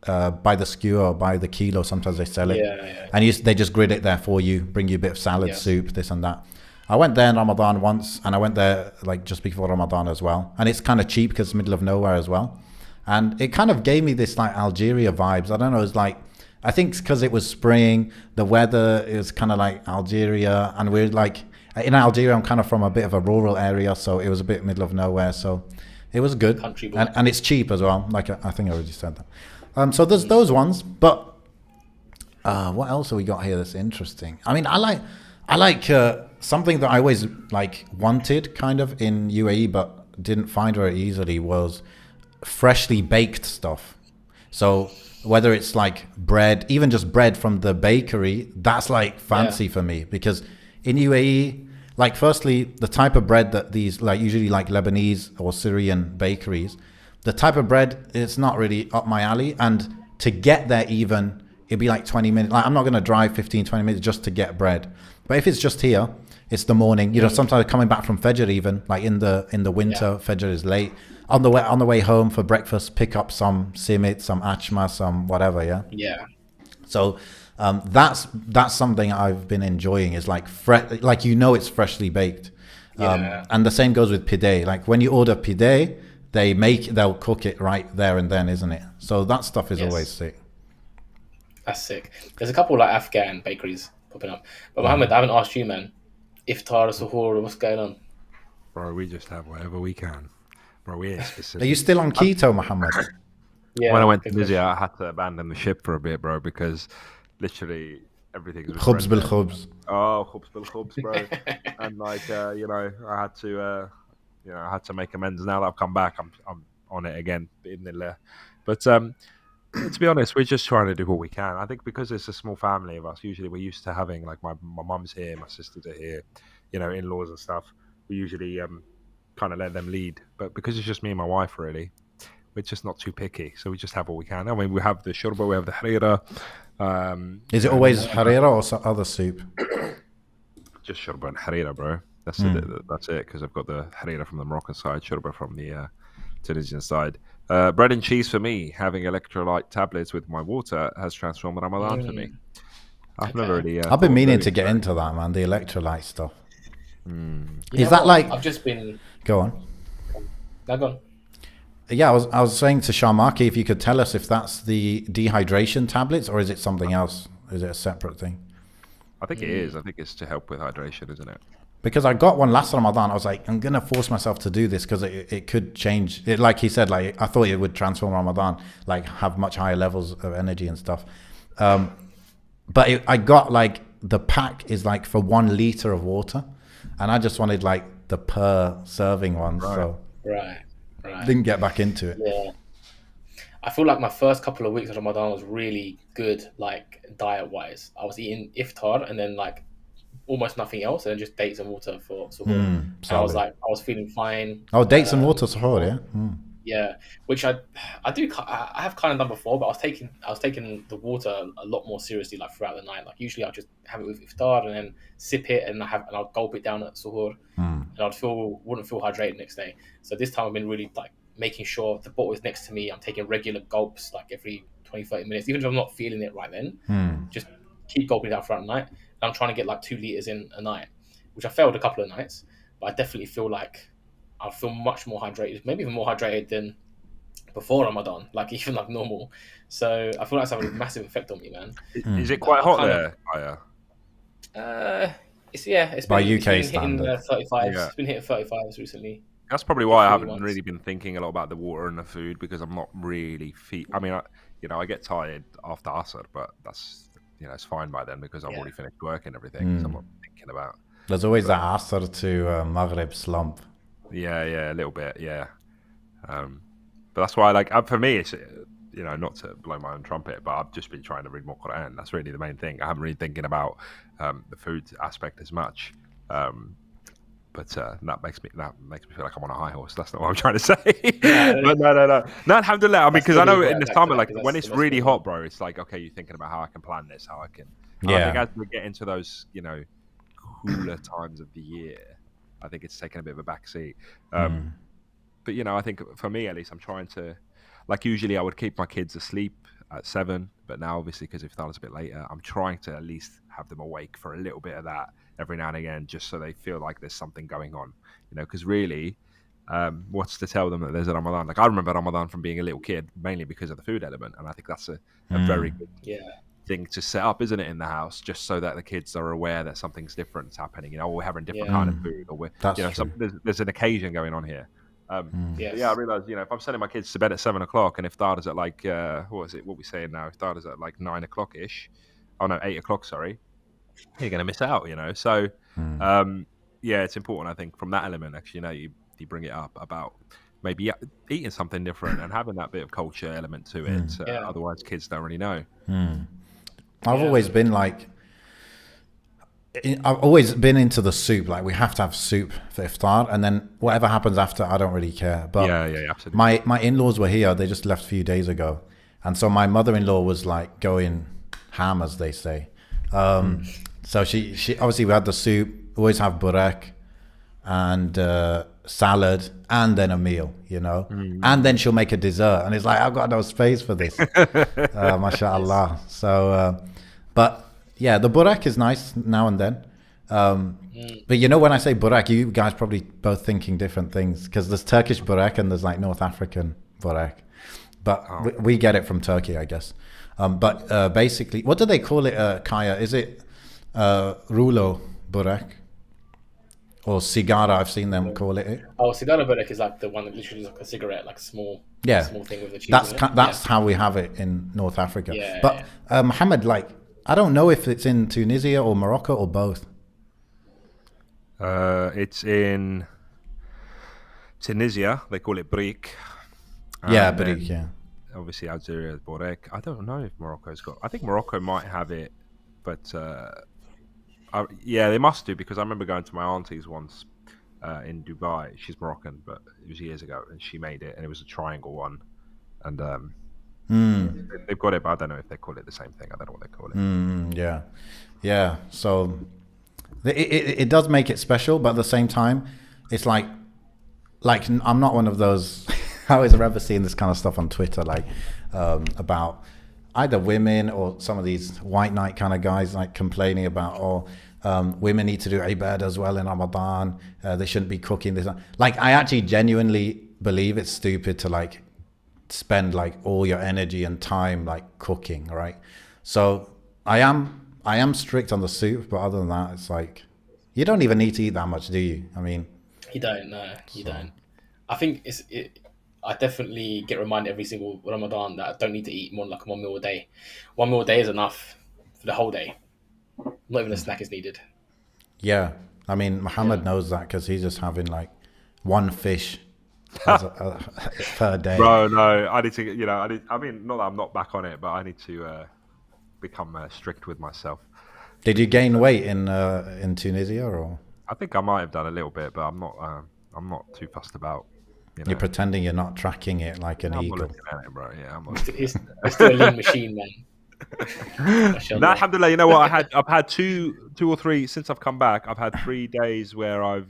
by the skewer or by the kilo. Sometimes they sell it, and they just grid it there for you, bring you a bit of salad, soup, this and that. I went there in Ramadan once, and I went there like just before Ramadan as well, and it's kind of cheap because it's middle of nowhere as well, and it kind of gave me this like Algeria vibes. I don't know, it's like, I think it's because it was spring, the weather is kind of like Algeria, and we're like in Algeria, I'm kind of from a bit of a rural area, so it was a bit middle of nowhere, so it was good, and it's cheap as well, like I think I already said that. So there's those ones, but What else have we got here that's interesting? I mean, I like something that I always like wanted kind of in UAE, but didn't find very easily was freshly baked stuff. So whether it's like bread, even just bread from the bakery, that's like fancy for me because in UAE, like firstly, the type of bread that these like usually like Lebanese or Syrian bakeries, the type of bread it's not really up my alley. And to get there even, it'd be like 20 minutes. Like I'm not going to drive 15, 20 minutes just to get bread. But if it's just here, it's the morning. You know, sometimes coming back from Fajr even, like in the winter, Fajr is late. On the way home for breakfast, pick up some simit, some achma, some whatever, yeah? Yeah. So that's something I've been enjoying is like like you know it's freshly baked. And the same goes with pide. Like when you order pide, they'll cook it right there and then, isn't it? So that stuff is always sick. That's sick. There's a couple like Afghan bakeries popping up. But Mohammed, I haven't asked you, man. Iftar, suhoor, what's going on? Bro, we just have whatever we can. Bro, we ain't specific. Are you still on keto, Mohammed? Yeah. When I went to Tunisia, I had to abandon the ship for a bit, bro, because literally everything's with Khubz bil bread. khubz. Oh, khubz bil khubz, bro. And like, I had to make amends. Now that I've come back, I'm on it again. But to be honest, we're just trying to do what we can. I think because it's a small family of us, usually we're used to having like my mum's here, my sisters are here, in-laws and stuff. We usually kind of let them lead. But because it's just me and my wife, really, we're just not too picky. So we just have what we can. I mean, we have the shurba, we have the harira. Is it always harira or some other soup? Just shurba and harira, bro. That's it. That's it. Because I've got the harira from the Moroccan side, shurba from the Tunisian side. Bread and cheese for me. Having electrolyte tablets with my water has transformed Ramadan for me. I've never really. I've been meaning to get into that, man. The electrolyte stuff. Is that like? I've just been. Go on. No, go on. Yeah, I was saying to Sharmaki if you could tell us if that's the dehydration tablets or is it something else? Is it a separate thing? I think it is. I think it's to help with hydration, isn't it? Because I got one last Ramadan. I was like, I'm going to force myself to do this because it could change. Like he said, like I thought it would transform Ramadan, like have much higher levels of energy and stuff. But I got like the pack is like for 1 liter of water. And I just wanted like the per serving ones. Right. So Right. didn't get back into it. Yeah. I feel like my first couple of weeks of Ramadan was really good, like diet-wise. I was eating iftar and then like almost nothing else, and then just dates and water for suhoor. And I was like, I was feeling fine. Oh, dates and water suhoor, yeah. Yeah, which I have kind of done before, but I was taking the water a lot more seriously, like throughout the night. Like usually I'll just have it with iftar and then sip it, and I'll gulp it down at suhoor, and wouldn't feel hydrated next day. So this time I've been really like making sure the bottle is next to me. I'm taking regular gulps like every 20-30 minutes, even if I'm not feeling it right then. Just keep gulping down throughout the night. And I'm trying to get like 2 liters in a night, which I failed a couple of nights, but I definitely feel like I feel much more hydrated, maybe even more hydrated than before Ramadan, like even like normal. So I feel like it's having a massive effect on me, man. Is it quite hot there, Aya? It's been, By it's UK been hitting standard. 35s. Yeah. It's been hitting 35s recently. That's probably why I Few haven't months. really been thinking a lot about the water and the food because I'm not really I mean, I get tired after Asr, but that's it's fine by then because I've already finished work and everything. So I'm not thinking about. There's always that Asr to Maghrib slump. Yeah, a little bit, yeah. But that's why, like, for me, it's not to blow my own trumpet, but I've just been trying to read more Quran. That's really the main thing. I haven't really thinking about the food aspect as much. But that makes me feel like I'm on a high horse. That's not what I'm trying to say. But no, alhamdulillah. I mean, because I know in the summer, like when it's really hot, bro, it's like, okay, you're thinking about how I can plan this, how I can. I think as we get into those, cooler times of the year, I think it's taken a bit of a backseat. But I think for me at least, I'm trying to, like usually I would keep my kids asleep at 7, but now obviously because iftar is a bit later, I'm trying to at least have them awake for a little bit of that every now and again, just so they feel like there's something going on, because really, what's to tell them that there's a Ramadan? Like I remember Ramadan from being a little kid, mainly because of the food element, and I think that's a very good thing to set up, isn't it, in the house, just so that the kids are aware that something's different happening. We're having different kind of food, or there's an occasion going on here. Yeah, I realised, if I'm sending my kids to bed at 7 o'clock, and iftar is at like what we saying now? Iftar is at like 9 o'clock ish. oh no, 8 o'clock, sorry, you're going to miss out, So, yeah, it's important, I think, from that element, actually, you bring it up about maybe eating something different and having that bit of culture element to it. Yeah. Otherwise, kids don't really know. I've always been like, I've always been into the soup. Like we have to have soup for iftar, and then whatever happens after, I don't really care. But yeah, absolutely. My in-laws were here. They just left a few days ago, and so my mother-in-law was like going ham, as they say. So she obviously, we had the soup. Always have burek and salad, and then a meal, and then she'll make a dessert, and it's like, I've got no space for this. Mashallah. So but yeah, the burek is nice now and then. But when I say burek, you guys probably both thinking different things, because there's Turkish burek and there's like North African burek, but we get it from Turkey, I guess. But basically, what do they call it, Kaya? Is it rulo burek or cigara? I've seen them call it. Oh, cigara burek is like the one that literally is like a cigarette, like a small thing with the cheese. That's how we have it in North Africa. But Mohamed, like, I don't know if it's in Tunisia or Morocco or both. It's in Tunisia. They call it brik. Yeah, brik. Yeah. Obviously, Algeria, borek. I don't know if Morocco's got. I think Morocco might have it, but they must do, because I remember going to my auntie's once in Dubai. She's Moroccan, but it was years ago, and she made it, and it was a triangle one, and they've got it, but I don't know if they call it the same thing. I don't know what they call it. Yeah. So it does make it special, but at the same time, it's like I'm not one of those. I always remember seeing this kind of stuff on Twitter, like about either women or some of these white knight kind of guys, like complaining about, women need to do ibadah as well in Ramadan. They shouldn't be cooking this. Like, I actually genuinely believe it's stupid to like spend like all your energy and time like cooking, right? So I am strict on the soup, but other than that, it's like, you don't even need to eat that much, do you? I mean, you don't. No, you don't. I think I definitely get reminded every single Ramadan that I don't need to eat more than like 1 meal a day. 1 meal a day is enough for the whole day. Not even a snack is needed. Yeah, I mean, Mohammed knows that, because he's just having like one fish per day. Bro, no, I need to, I mean, not that I'm not back on it, but I need to become strict with myself. Did you gain weight in Tunisia, or? I think I might have done a little bit, but I'm not too fussed about. You're pretending you're not tracking it like an eagle. I'm looking at it, bro. Yeah, I'm It's still a lean machine, man. Nah, alhamdulillah, you know what? I've had two or three since I've come back. I've had 3 days where I've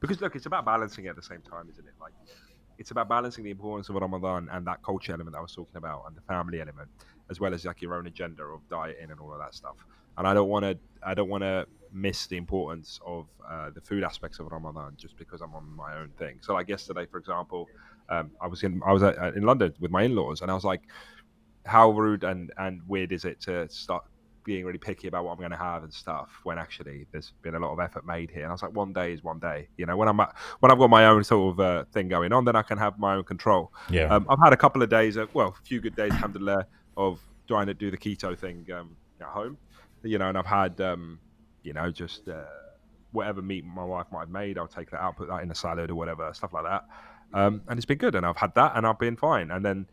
because look, it's about balancing it at the same time, isn't it? Like, it's about balancing the importance of Ramadan and that culture element that I was talking about, and the family element, as well as like your own agenda of dieting and all of that stuff. And I don't want to miss the importance of the food aspects of Ramadan just because I'm on my own thing. So like yesterday, for example, I was in London with my in-laws, and I was like, how rude and weird is it to start being really picky about what I'm going to have and stuff, when actually there's been a lot of effort made here. And I was like, one day is one day. When I've got my own sort of thing going on, then I can have my own control. Yeah. I've had a couple of days a few good days, alhamdulillah, of trying to do the keto thing at home. And I've had, just whatever meat my wife might have made, I'll take that out, put that in a salad or whatever, stuff like that. And it's been good, and I've had that, and I've been fine. And then,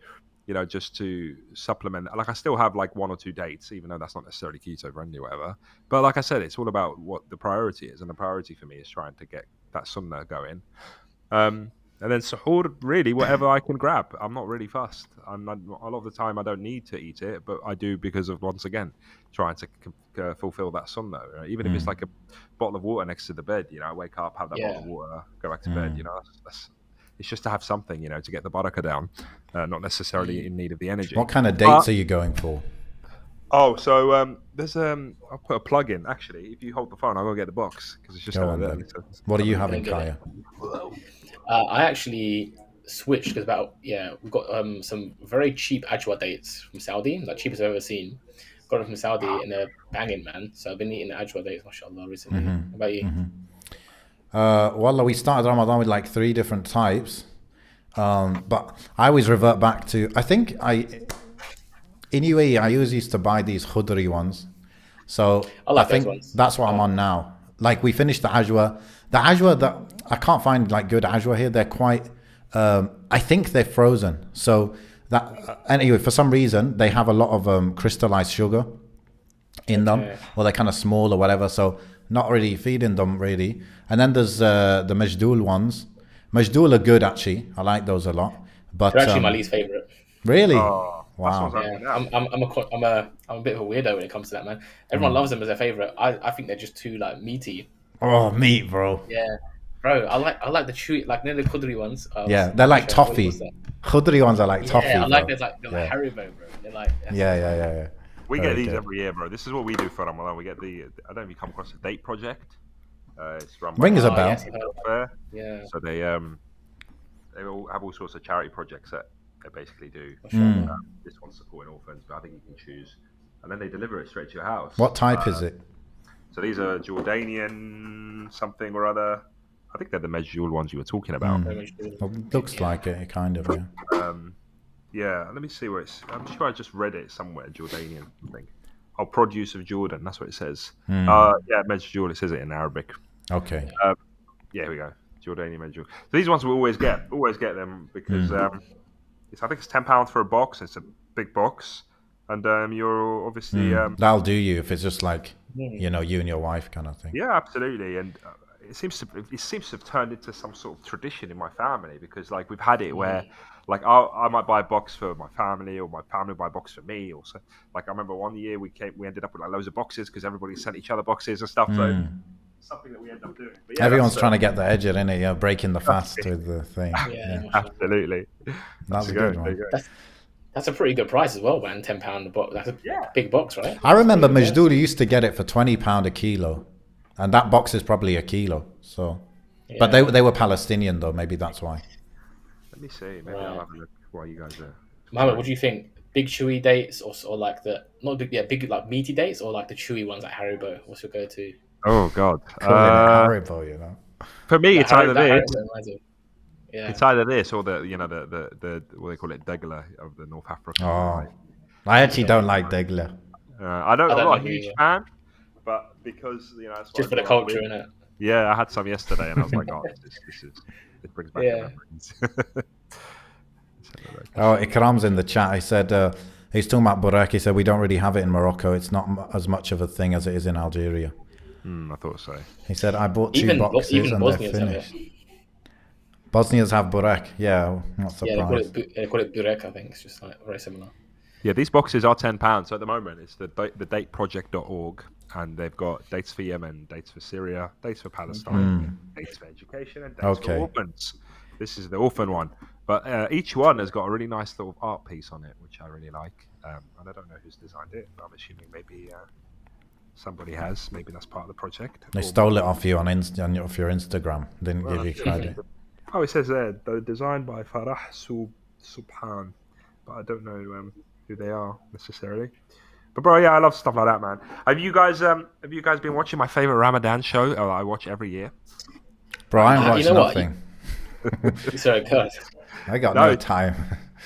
just to supplement, like, I still have like 1 or 2 dates, even though that's not necessarily keto friendly or whatever. But like I said, it's all about what the priority is, and the priority for me is trying to get that sunnah going. And then suhoor, really, whatever I can grab. I'm not really fussed. A lot of the time I don't need to eat it, but I do because of, once again, trying to fulfill that sunnah. Right? Even if it's like a bottle of water next to the bed, I wake up, have that bottle of water, go back to bed. It's just to have something, to get the barakah down, not necessarily in need of the energy. What kind of dates are you going for? Oh, so there's I'll put a plug in. Actually, if you hold the phone, I'll go get the box, because it's just over there. What are you having, Kaya? I actually switched because we've got some very cheap ajwa dates from Saudi, like cheapest I've ever seen. Got them from Saudi, and they're banging, man. So I've been eating the ajwa dates, mashallah, recently. How about you? Wallah, we started Ramadan with like 3 different types, but I always revert back to, I think in UAE I always used to buy these khudri ones, So I like those think ones. that's what I'm on now. Like we finished the ajwa. The ajwa that I can't find like good ajwa here. They're quite. I think they're frozen. So that anyway, for some reason they have a lot of crystallized sugar in them, or they're kind of small or whatever. So not really feeding them really. And then there's the Majdoul ones. Majdoul are good actually. I like those a lot. But They're actually my least favorite. really, Oh, that's what's wow. Yeah, happening now. I'm a bit of a weirdo when it comes to that, man. Everyone loves them as their favorite. I think they're just too like meaty. Oh, meat, bro. Yeah, bro. I like the chewy, like the Kudri ones. Yeah, they're like toffee. What's that? Khudri ones are like toffee. Yeah, I like bro. they're like Haribo, bro. They're like Yeah. We Very get these good. every year, bro. This is what we do for Ramadan. We get the. I don't know if you come across the Date Project. It's Ramadan Rings a Oh, bell. yes, you know. Fair. Yeah. So they all have all sorts of charity projects that they basically do. This one's supporting orphans, but I think you can choose, and then they deliver it straight to your house. What type is it? So these are Jordanian something or other. I think they're the Medjool ones you were talking about. Well, looks like it, kind of. Yeah. Yeah, let me see where it's. I'm sure I just read it somewhere. Jordanian thing. Oh, produce of Jordan. That's what it says. Yeah, Medjool. It says it in Arabic. Okay. Yeah, here we go. Jordanian Medjool. So these ones we always get them because I think it's £10 for a box. It's a big box, and you're obviously That'll do you if it's just like you and your wife kind of thing. yeah, absolutely. And it seems to have turned into some sort of tradition in my family because like we've had it where like I might buy a box for my family or my family buy a box for me or so. Like I remember one year we ended up with like loads of boxes because everybody sent each other boxes and stuff. So something that we end up doing. But yeah, Everyone's trying to get the edge, innit? Yeah, breaking the fast with the thing. Yeah. absolutely. That's a good one. That's a pretty good price as well, man. £10 a box. That's a big box, right? I remember Majdoul used to get it for £20 a kilo, and that box is probably a kilo. So, but they were Palestinian though. Maybe that's why. Let me see. Maybe I'll have a look while you guys are. Mohamed, what do you think? Big chewy dates or like the not big big like meaty dates or like the chewy ones like Haribo? What's your go-to? Oh God. Haribo, you know. For me, it's either this. Yeah. It's either this or the what they call it, degla of the North African. Oh, I actually don't like degla. I'm not a huge fan, but because that's just for the culture, innit? Yeah, I had some yesterday, and I was like, oh, it brings back memories. Oh, Ikram's in the chat. He said he's talking about burek. He said we don't really have it in Morocco. It's not as much of a thing as it is in Algeria. I thought so. He said I bought two boxes and they're finished. Bosnians have burek. Yeah, not surprised. Yeah, they call it burek. I think it's just like very similar. Yeah, these boxes are £10. So at the moment, it's the dateproject.org, and they've got dates for Yemen, dates for Syria, dates for Palestine, dates for education, and dates for orphans. This is the orphan one, but each one has got a really nice little art piece on it, which I really like. And I don't know who's designed it, but I'm assuming maybe somebody has. Maybe that's part of the project. They stole it off you off your Instagram. Didn't give you credit. Oh, it says there, designed by Farah Subhan, but I don't know who they are necessarily. But bro, yeah, I love stuff like that, man. Have you guys been watching my favorite Ramadan show? Oh, I watch every year. Bro, I ain't watched nothing. Sorry, God. I got no time.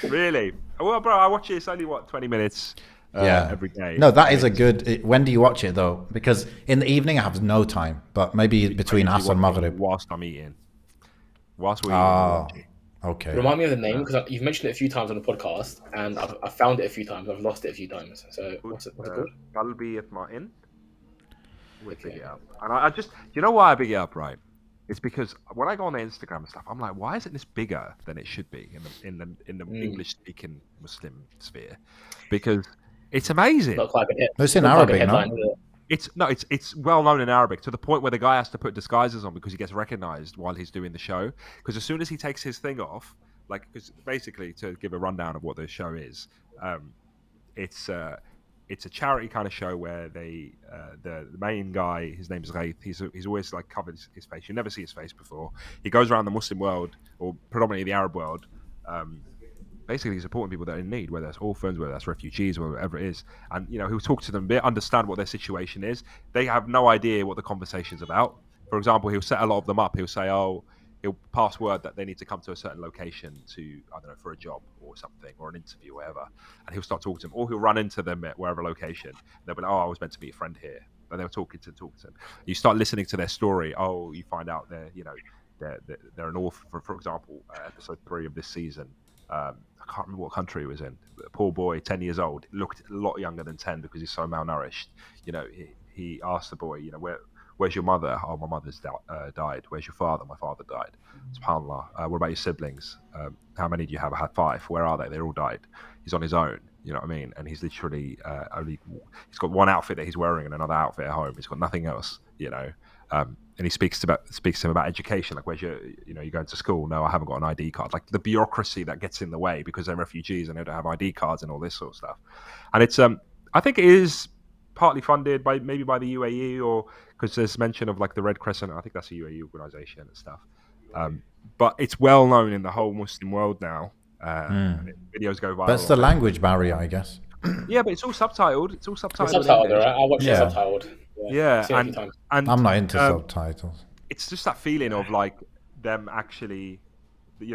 Really? Well, bro, I watch it. It's only 20 minutes. Every day. No, that is a good. When do you watch it though? Because in the evening I have no time, but maybe between Asr and Maghrib. Whilst I'm eating. Whilst we're eating. Okay. Remind me of the name because you've mentioned it a few times on the podcast, and I've found it a few times. I've lost it a few times. So what's it called? Qalbi Itma'in. We big it up, and I just, you know why I big it up, right? It's because when I go on the Instagram and stuff, I'm like, why isn't this bigger than it should be in the English-speaking Muslim sphere? Because it's amazing. Not quite a hit. It's in Arabic, no? It's well known in Arabic to the point where the guy has to put disguises on because he gets recognized while he's doing the show. Because as soon as he takes his thing off, like, because basically to give a rundown of what the show is, it's a charity kind of show where the main guy, his name is Ghaith, he's always like covered his face. You never see his face before. He goes around the Muslim world, or predominantly the Arab world, basically supporting people that are in need, whether that's orphans, whether that's refugees, or whatever it is. And he'll talk to them a bit, understand what their situation is. They have no idea what the conversation's about. For example, he'll set a lot of them up. He'll say, "Oh, he'll pass word that they need to come to a certain location to, I don't know, for a job or something, or an interview or whatever, and he'll start talking to them, or he'll run into them at wherever location. They'll be like, oh, I was meant to meet a friend here, and they'll talk to them. You start listening to their story. Oh, you find out they're an orphan. For example, episode 3 of this season. I can't remember what country he was in. A poor boy, 10 years old, looked a lot younger than 10 because he's so malnourished. He asked the boy, where's your mother? Oh, my mother's died. Where's your father? My father died. SubhanAllah. What about your siblings? How many do you have? I had 5. Where are they? They all died. He's on his own. You know what I mean? And he's literally he's got one outfit that he's wearing and another outfit at home. He's got nothing else, and he speaks to him about education, like, where's you're going to school? No, I haven't got an ID card. Like the bureaucracy that gets in the way because they're refugees and they don't have ID cards and all this sort of stuff. And it's I think it is partly funded by the UAE, or because there's mention of like the Red Crescent. I think that's a UAE organization and stuff. But it's well known in the whole Muslim world now. Videos go viral. That's the language barrier, I guess. Yeah, but it's all subtitled. It's subtitled, right? I watch it subtitled. Yeah, and I'm not into subtitles. It's just that feeling of like them actually,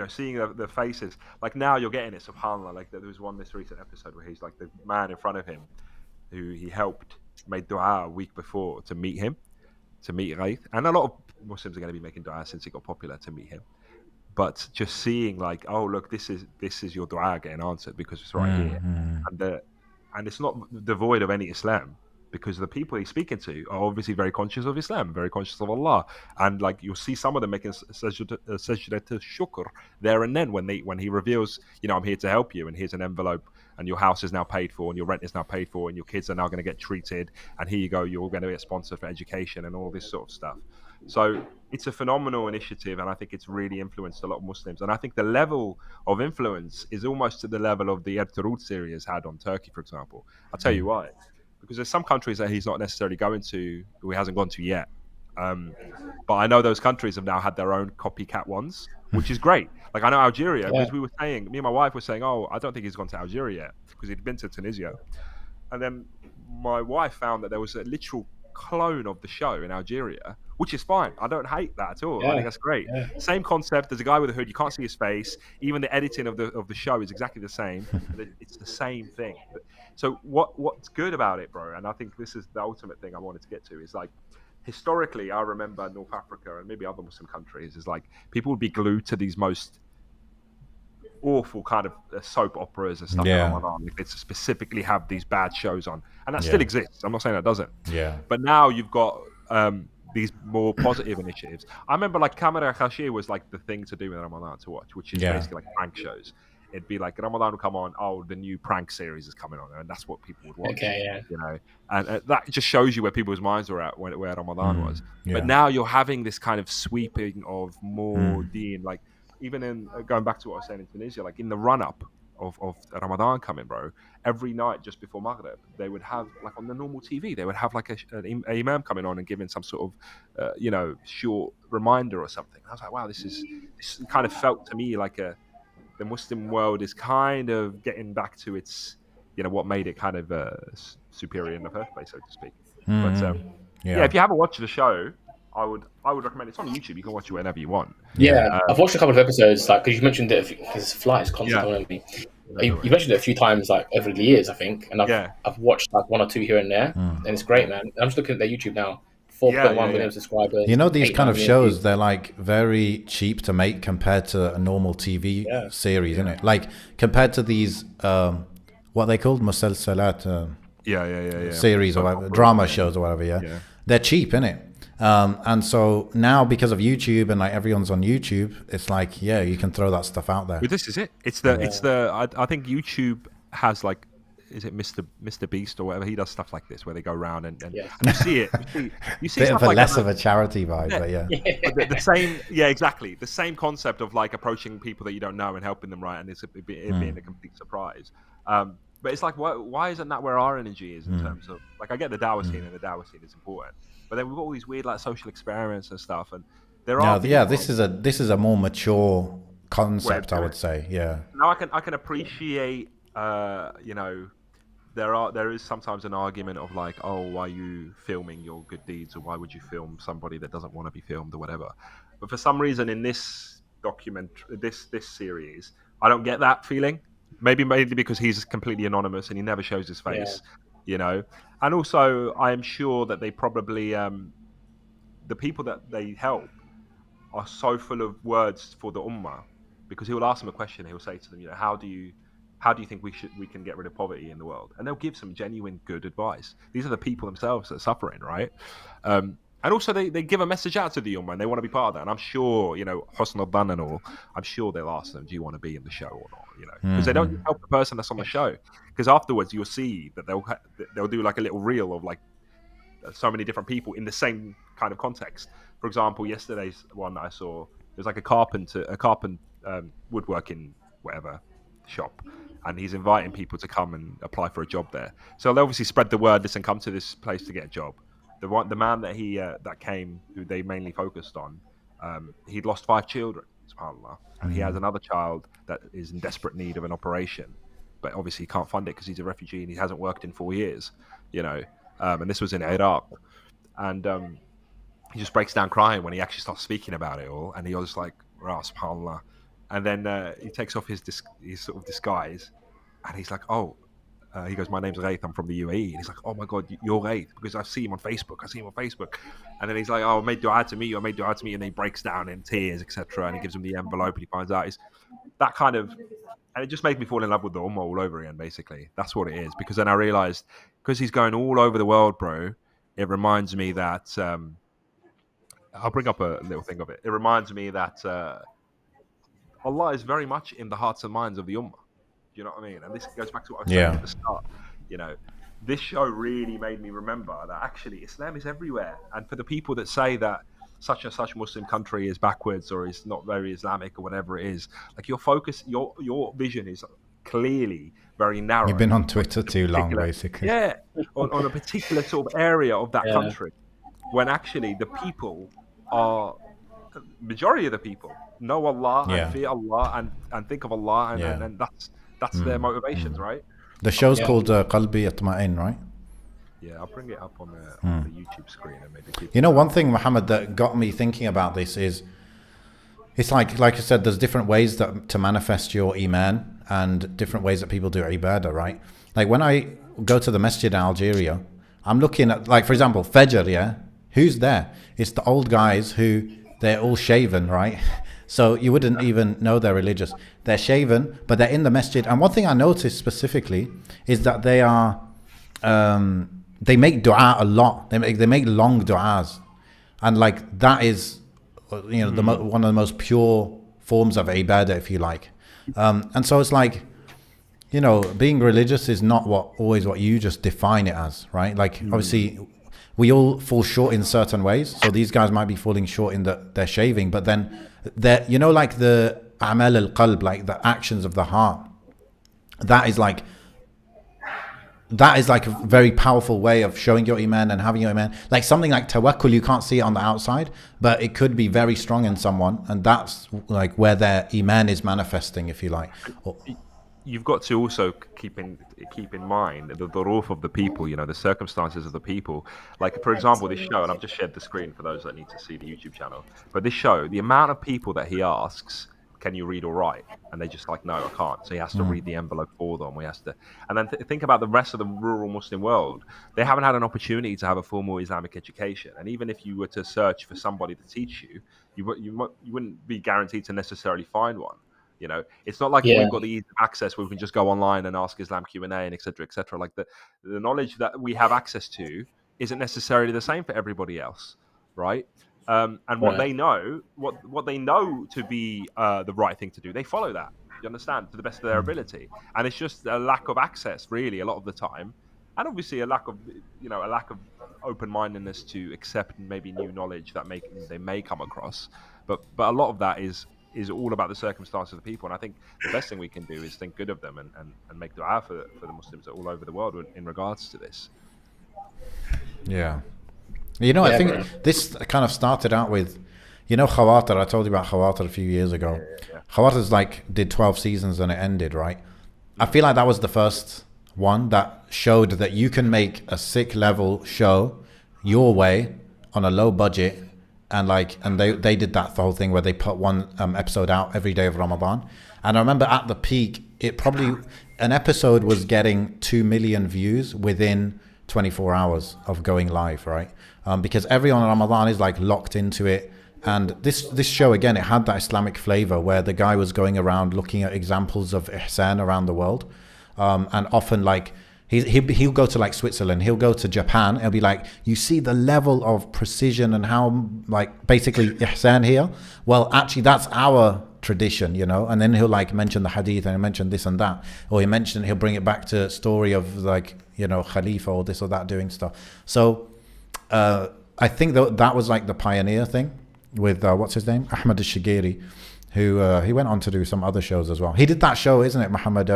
seeing the faces. Like now you're getting it, subhanAllah. Like there was this recent episode where he's like the man in front of him, who he helped, made dua a week before to meet Heist. And a lot of Muslims are going to be making dua since it got popular to meet him. But just seeing like, oh look, this is your dua getting answered because it's right here, and it's not devoid of any Islam, because the people he's speaking to are obviously very conscious of Islam, very conscious of Allah, and like you'll see some of them making sajda shukr there and then when he reveals, I'm here to help you, and here's an envelope, and your house is now paid for, and your rent is now paid for, and your kids are now going to get treated, and here you go, you're going to get sponsored for education and all this sort of stuff. So it's a phenomenal initiative, and I think it's really influenced a lot of Muslims. And I think the level of influence is almost to the level of the Ertugrul series had on Turkey, for example. I'll tell you why. Because there's some countries that he's not necessarily going to, or he hasn't gone to yet. But I know those countries have now had their own copycat ones, which is great. Like I know Algeria, because me and my wife were saying, oh, I don't think he's gone to Algeria yet, because he'd been to Tunisia. And then my wife found that there was a literal clone of the show in Algeria, which is fine. I don't hate that at all. I think that's great. Same concept. There's a guy with a hood. You can't see his face. Even the editing of the show is exactly the same. It's the same thing. So what's good about it, bro? And I think this is the ultimate thing I wanted to get to, is like, historically, I remember North Africa and maybe other Muslim countries is like people would be glued to these most awful kind of soap operas and stuff. Like they specifically have these bad shows on, and that still exists. I'm not saying that doesn't. But now you've got these more positive initiatives. I remember like Camera Khashir was like the thing to do with Ramadan to watch, which is basically like prank shows. It'd be like Ramadan would come on, oh, the new prank series is coming on, and that's what people would watch. And that just shows you where people's minds were at where Ramadan was. But now you're having this kind of sweeping of more deen, like even in going back to what I was saying in Tunisia, like in the run-up of Ramadan coming, bro, every night just before Maghrib, they would have, like on the normal TV, they would have like an imam coming on and giving some sort of, short reminder or something. I was like, wow, this kind of felt to me like the Muslim world is kind of getting back to its, what made it kind of superior in the first place, so to speak. But if you haven't watched the show, I would recommend it. It's on YouTube. You can watch it whenever you want. I've watched a couple of episodes, like because you mentioned it, his flight is constantly on me. You mentioned it a few times, like over the years, I think, and I've watched like 1 or 2 here and there, and it's great, man. I'm just looking at their YouTube now. 4.1 million subscribers. These kind of shows, they're like very cheap to make compared to a normal TV series, isn't it? Like compared to these, what they called musalsalat, series or whatever, drama shows or whatever. They're cheap, innit? And so now because of YouTube and like everyone's on YouTube, it's like you can throw that stuff out there. But this is it. It's the I think YouTube has like, is it Mr. Beast or whatever? He does stuff like this where they go around and you see it. You see bit stuff of a like less that, of a charity vibe, but But the same, exactly. The same concept of like approaching people that you don't know and helping them, right? And it being a complete surprise. But it's like, why isn't that where our energy is in terms of, like, I get the dawah scene and the dawah scene is important, but then we've got all these weird like social experiments and stuff, and there are this is a more mature concept, I would say. Now I can appreciate there is sometimes an argument of like, oh, why are you filming your good deeds, or why would you film somebody that doesn't want to be filmed or whatever. But for some reason in this this series, I don't get that feeling. Maybe mainly because he's completely anonymous and he never shows his face, you know. And also, I am sure that they probably the people that they help are so full of words for the ummah, because he will ask them a question. He'll say to them, you know, how do you think we can get rid of poverty in the world? And they'll give some genuine good advice. These are the people themselves that are suffering, right? And also they give a message out to the ummah and they want to be part of that. And I'm sure, you know, Hosn al-Dhan and all, I'm sure they'll ask them, do you want to be in the show or not? You know, because they don't help the person that's on the show. Because afterwards you'll see that they'll do like a little reel of like so many different people in the same kind of context. For example, yesterday's one I saw, there's like a woodworking whatever shop, and he's inviting people to come and apply for a job there. So they'll obviously spread the word, listen, come to this place to get a job. The man that that came, who they mainly focused on, he'd lost 5 children, subhanAllah, and he has another child that is in desperate need of an operation, but obviously he can't fund it because he's a refugee and he hasn't worked in 4 years, you know. And this was in Iraq, and he just breaks down crying when he actually starts speaking about it all, and he was like, "Rah, subhanAllah," and then he takes off his sort of disguise, and he's like, "Oh," he goes, "My name's Ghaith, I'm from the UAE," and he's like, "Oh my God, you're Ghaith, because I see him on Facebook, and then he's like, "Oh, I made dua to meet you, and then he breaks down in tears, etc., and he gives him the envelope, and he finds out he's that kind of. And it just made me fall in love with the Ummah all over again, basically. That's what it is. Because then I realized, because he's going all over the world, bro, it reminds me that, I'll bring up a little thing of it. It reminds me that Allah is very much in the hearts and minds of the Ummah. Do you know what I mean? And this goes back to what I was saying at the start. You know, this show really made me remember that actually Islam is everywhere. And for the people that say that such and such Muslim country is backwards or is not very Islamic or whatever it is, like your focus, your vision is clearly very narrow. You've been on Twitter too long, basically. Yeah, on a particular sort of area of that country, when actually the people are, majority of the people know Allah and fear Allah and think of Allah, and that's their motivations, right? The show's called Qalbi Atma'in, right? Yeah, I'll bring it up on the YouTube screen and maybe people. You know, one thing, Mohammed, that got me thinking about this is, it's like I said, there's different ways to manifest your iman and different ways that people do ibadah, right? Like when I go to the masjid in Algeria, I'm looking at, like, for example, Fajr, yeah? Who's there? It's the old guys who, they're all shaven, right? So you wouldn't even know they're religious. They're shaven, but they're in the masjid. And one thing I noticed specifically is that they are... they make dua a lot. They make long duas, and like that is, you know, one of the most pure forms of ibadah, if you like. And so it's like, you know, being religious is not always what you just define it as, right? Like obviously, we all fall short in certain ways. So these guys might be falling short in that they're shaving, but then they're, you know, like the amal al-qalb, like the actions of the heart. That is like a very powerful way of showing your iman and having your iman. Like something like tawakkul, you can't see it on the outside, but it could be very strong in someone, and that's like where their iman is manifesting, if you like. You've got to also keep in mind the dhuruf of the people, you know, the circumstances of the people. Like, for example, this show, and I've just shared the screen for those that need to see the YouTube channel, but this show, the amount of people that he asks, can you read or write? And they just like, no, I can't. So he has to read the envelope for them. And then think about the rest of the rural Muslim world. They haven't had an opportunity to have a formal Islamic education. And even if you were to search for somebody to teach you, you wouldn't be guaranteed to necessarily find one. You know, it's not like we've got the ease of access where we can just go online and ask Islam Q&A and et cetera, et cetera. Like the knowledge that we have access to isn't necessarily the same for everybody else, right? And what they know, what they know to be the right thing to do, they follow that. You understand, to the best of their ability. And it's just a lack of access, really, a lot of the time, and obviously a lack of open-mindedness to accept maybe new knowledge that they may come across. But a lot of that is all about the circumstances of the people. And I think the best thing we can do is think good of them and make dua for the Muslims all over the world in regards to this. Yeah. You know, I think this kind of started out with, you know, Khawatir. I told you about Khawatir a few years ago. Yeah. Khawatir's like did 12 seasons and it ended, right? I feel like that was the first one that showed that you can make a sick level show your way on a low budget, and they did that whole thing where they put one episode out every day of Ramadan. And I remember at the peak, an episode was getting 2 million views within 24 hours of going live, right? Because everyone in Ramadan is like locked into it. And this show, again, it had that Islamic flavor where the guy was going around looking at examples of ihsan around the world. And often like he'll go to like Switzerland, he'll go to Japan, it'll be like, you see the level of precision and how like basically ihsan here. Well, actually that's our tradition, you know. And then he'll like mention the hadith and he'll mention this and that, or he'll bring it back to a story of like, you know, Khalifa or this or that doing stuff. So I think that was like the pioneer thing with what's his name, Ahmed al-Shigiri, who he went on to do some other shows as well. He did that show, isn't it, Mohamed,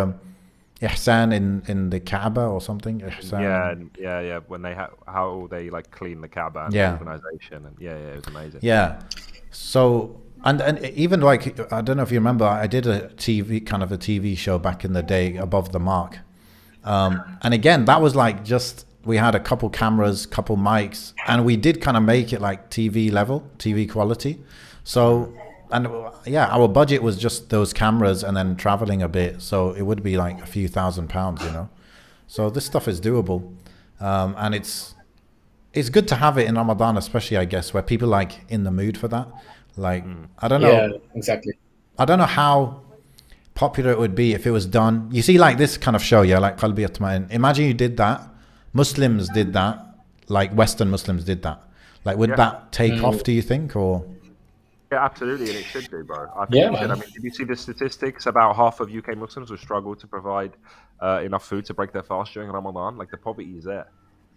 Ihsan in the Kaaba or something? Ihsan. Yeah. When how they like clean the Kaaba and organization, and it was amazing. Yeah. So and even like, I don't know if you remember, I did a TV show back in the day, Above the Mark, and again that was like just, we had a couple cameras, couple mics, and we did kind of make it like TV level, TV quality. So, and our budget was just those cameras and then traveling a bit. So it would be like a few £1,000s, you know. So this stuff is doable. And it's good to have it in Ramadan, especially, I guess, where people like in the mood for that. Like, I don't know. Yeah, exactly. I don't know how popular it would be if it was done. You see like this kind of show, like Qalbi Atma'in. Imagine you did that. Muslims did that, like Western Muslims did that. Like, would that take off, do you think, or? Yeah, absolutely, and it should do, bro. I think it should. I mean, did you see the statistics? About half of UK Muslims will struggle to provide enough food to break their fast during Ramadan. Like, the poverty is there.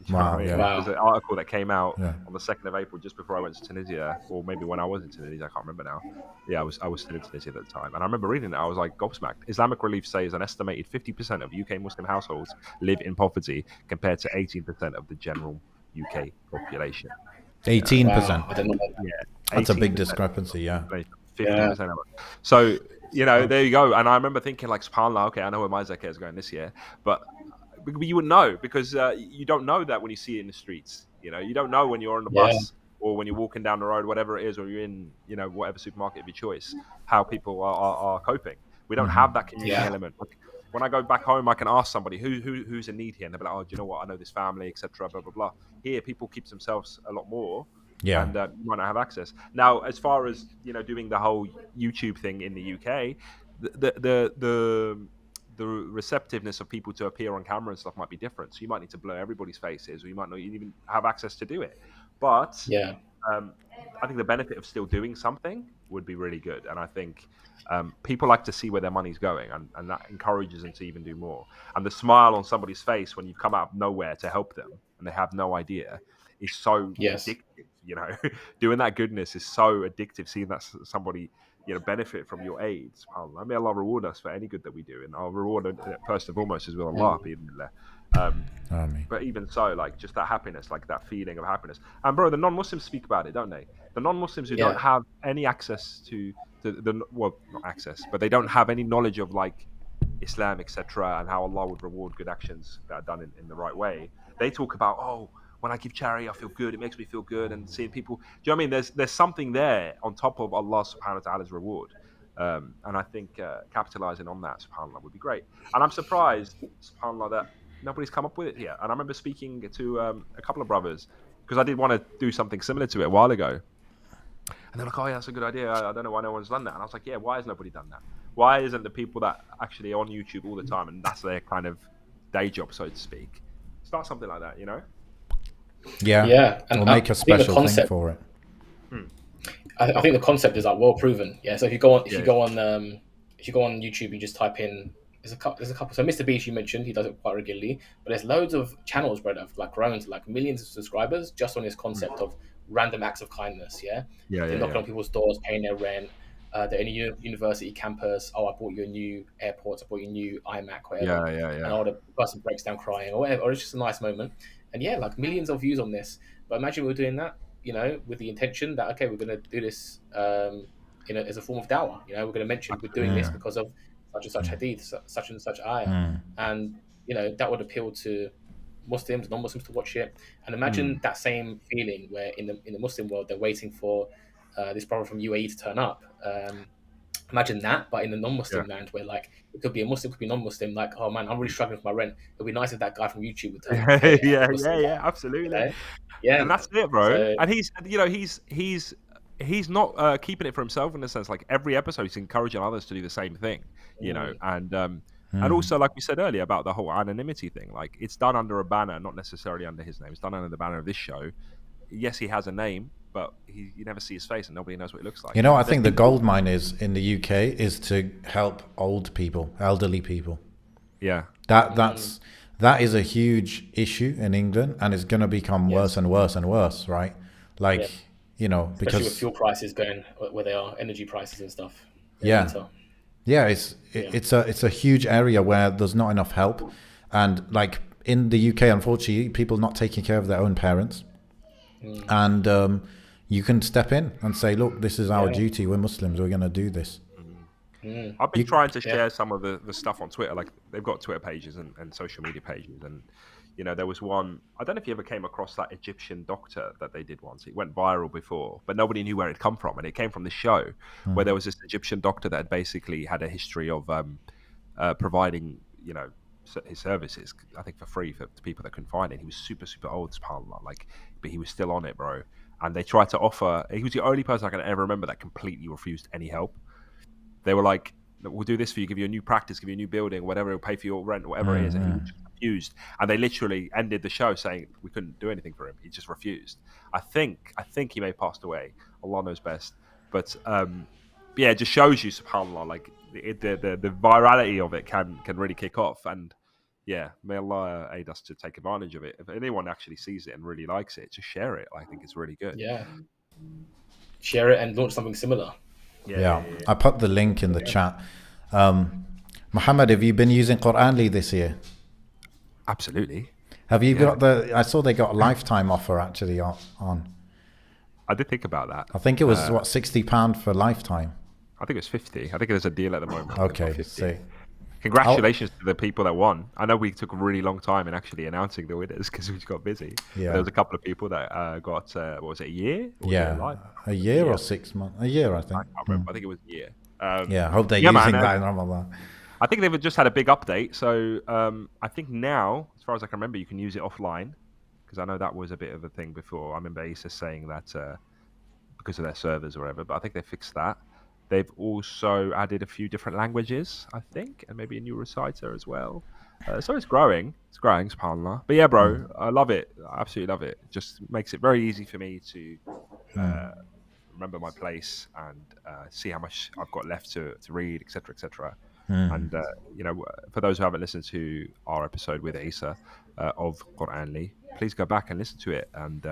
Wow, There's an article that came out on the 2nd of April, just before I went to Tunisia, or maybe when I was in Tunisia, I can't remember now. Yeah, I was still in Tunisia at the time, and I remember reading it. I was like gobsmacked. Islamic Relief says an estimated 50% of UK Muslim households live in poverty, compared to 18% of the general UK population. 18%. Wow. I don't know. Yeah, that's a big discrepancy. Yeah, 50%. So there you go. And I remember thinking, like, SubhanAllah, okay, I know where my zakat is going this year, but you would know, because you don't know that when you see it in the streets. You know, you don't know when you're on the bus or when you're walking down the road, whatever it is, or you're in, you know, whatever supermarket of your choice, how people are coping. We don't have that community element. Like, when I go back home, I can ask somebody who's in need here, and they'll be like, oh, do you know what? I know this family, etc. Blah blah blah. Here, people keep themselves a lot more. Yeah. And you might not have access. Now, as far as, you know, doing the whole YouTube thing in the UK, the receptiveness of people to appear on camera and stuff might be different. So you might need to blur everybody's faces, or you might not even have access to do it. But I think the benefit of still doing something would be really good. And I think people like to see where their money's going, and that encourages them to even do more. And the smile on somebody's face when you come out of nowhere to help them and they have no idea is so addictive. You know, doing that goodness is so addictive. Seeing that somebody, you know, benefit from your aid. May Allah reward us for any good that we do, and our reward first and foremost is with Allah. But even so, like, just that happiness, like that feeling of happiness. And bro, the non-Muslims speak about it, don't they? The non-Muslims who don't have any access to not access, but they don't have any knowledge of like Islam, etc., and how Allah would reward good actions that are done in the right way. They talk about, oh, when I give charity, I feel good. It makes me feel good. And seeing people, do you know what I mean? There's something there on top of Allah subhanahu wa ta'ala's reward. And I think capitalizing on that, subhanAllah, would be great. And I'm surprised, subhanAllah, that nobody's come up with it yet. And I remember speaking to a couple of brothers, because I did want to do something similar to it a while ago. And they're like, oh, yeah, that's a good idea. I don't know why no one's done that. And I was like, yeah, why has nobody done that? Why isn't the people that actually are on YouTube all the time, and that's their kind of day job, so to speak, start something like that, you know? Yeah, and or make a special thing for it. I think the concept is like well proven. Yeah, so if you go on YouTube, you just type in. There's a couple. So Mr. Beast, you mentioned, he does it quite regularly, but there's loads of channels, bro, that have like grown to like millions of subscribers just on this concept of random acts of kindness. They're knocking on people's doors, paying their rent. They're in a university campus. Oh, I bought you a new AirPods. I bought you a new iMac, whatever. And all the person breaks down crying or whatever, or it's just a nice moment. And like millions of views on this. But imagine we're doing that, you know, with the intention that, okay, we're going to do this, as a form of dawah. You know, we're going to mention we're doing this because of such and such hadith, such and such ayah. And that would appeal to Muslims, non-Muslims to watch it. And imagine that same feeling where in the Muslim world they're waiting for this brother from UAE to turn up. Imagine that, but in the non-Muslim land, where like it could be a Muslim, could be non-Muslim. Like, oh man, I'm really struggling for my rent. It'd be nice if that guy from YouTube would turn up. Hey, Yeah, absolutely. Yeah, And that's it, bro. So, And he's not keeping it for himself in a sense. Like every episode, he's encouraging others to do the same thing, and also, like we said earlier about the whole anonymity thing, like it's done under a banner, not necessarily under his name. It's done under the banner of this show. Yes, he has a name, but you never see his face and nobody knows what he looks like. I think the gold mine is in the UK is to help old people, elderly people. Yeah. That is a huge issue in England, and it's going to become worse and worse and worse, right? Like, especially because with fuel prices going where they are, energy prices and stuff. It's a huge area where there's not enough help, and like in the UK, unfortunately, people not taking care of their own parents, and you can step in and say, look, this is our duty. We're Muslims. We're going to do this. I've been trying to share some of the stuff on Twitter. Like they've got Twitter pages and social media pages, and there was one. I don't know if you ever came across that Egyptian doctor that they did once. It went viral before, but nobody knew where it come from, and it came from the show where there was this Egyptian doctor that had basically had a history of providing his services, I think, for free to people that couldn't find it. He was super old, subhanAllah, but he was still on it, bro. And they tried to offer. He was the only person I can ever remember that completely refused any help. They were like, we'll do this for you, give you a new practice, give you a new building, whatever, it'll pay for your rent, whatever it is. And he just refused. And they literally ended the show saying we couldn't do anything for him. He just refused. I think he may have passed away. Allah knows best. But it just shows you, subhanAllah, like the virality of it can really kick off. And may Allah aid us to take advantage of it. If anyone actually sees it and really likes it, just share it. I think it's really good. Yeah. Share it and launch something similar. Yeah. I put the link in the chat. Mohamed, have you been using Qur'anly this year? Absolutely. Have you got I saw they got a lifetime offer actually on. I did think about that. I think it was £60 for lifetime. I think it's 50. I think there's a deal at the moment. Okay, see. Congratulations to the people that won. I know we took a really long time in actually announcing the winners because we got busy. Yeah. There was a couple of people that got, what was it, a year? A year or 6 months? A year, I think. I can't remember. I think it was a year. I hope they're using that in Ramadan. I think they've just had a big update. So I think now, as far as I can remember, you can use it offline, because I know that was a bit of a thing before. I remember Issa saying that because of their servers or whatever, but I think they fixed that. They've also added a few different languages, I think, and maybe a new reciter as well. So it's growing. It's growing, subhanAllah. But yeah, bro, I love it. I absolutely love it. It just makes it very easy for me to remember my place and see how much I've got left to read, etc., etc. And, for those who haven't listened to our episode with Issa of Qur'anly, please go back and listen to it and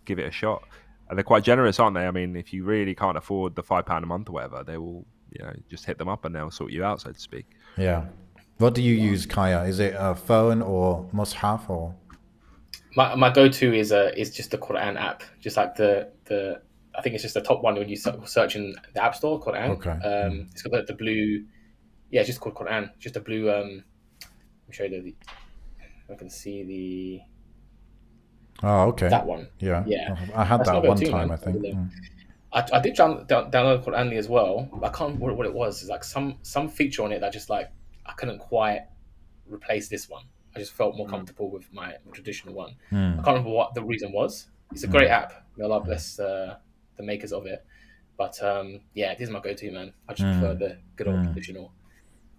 give it a shot. And they're quite generous, aren't they? I mean, if you really can't afford the £5 a month or whatever, they will, just hit them up and they'll sort you out, so to speak. Yeah. What do you use, Kaya? Is it a phone or Mushaf or? My go-to is just the Quran app, just like the I think it's just the top one when you search in the App Store, Quran. Okay. It's got the blue. Yeah, it's just called Quran. Just a blue. Let me show you I can see the. Oh, okay. That one. Yeah. I had That's that one time, man. I think. I did download Qur'anly as well, but I can't remember what it was. It's like some feature on it that just like I couldn't quite replace this one. I just felt more comfortable with my traditional one. I can't remember what the reason was. It's a great app. May Allah bless the makers of it. But this is my go-to, man. I just prefer the good old traditional.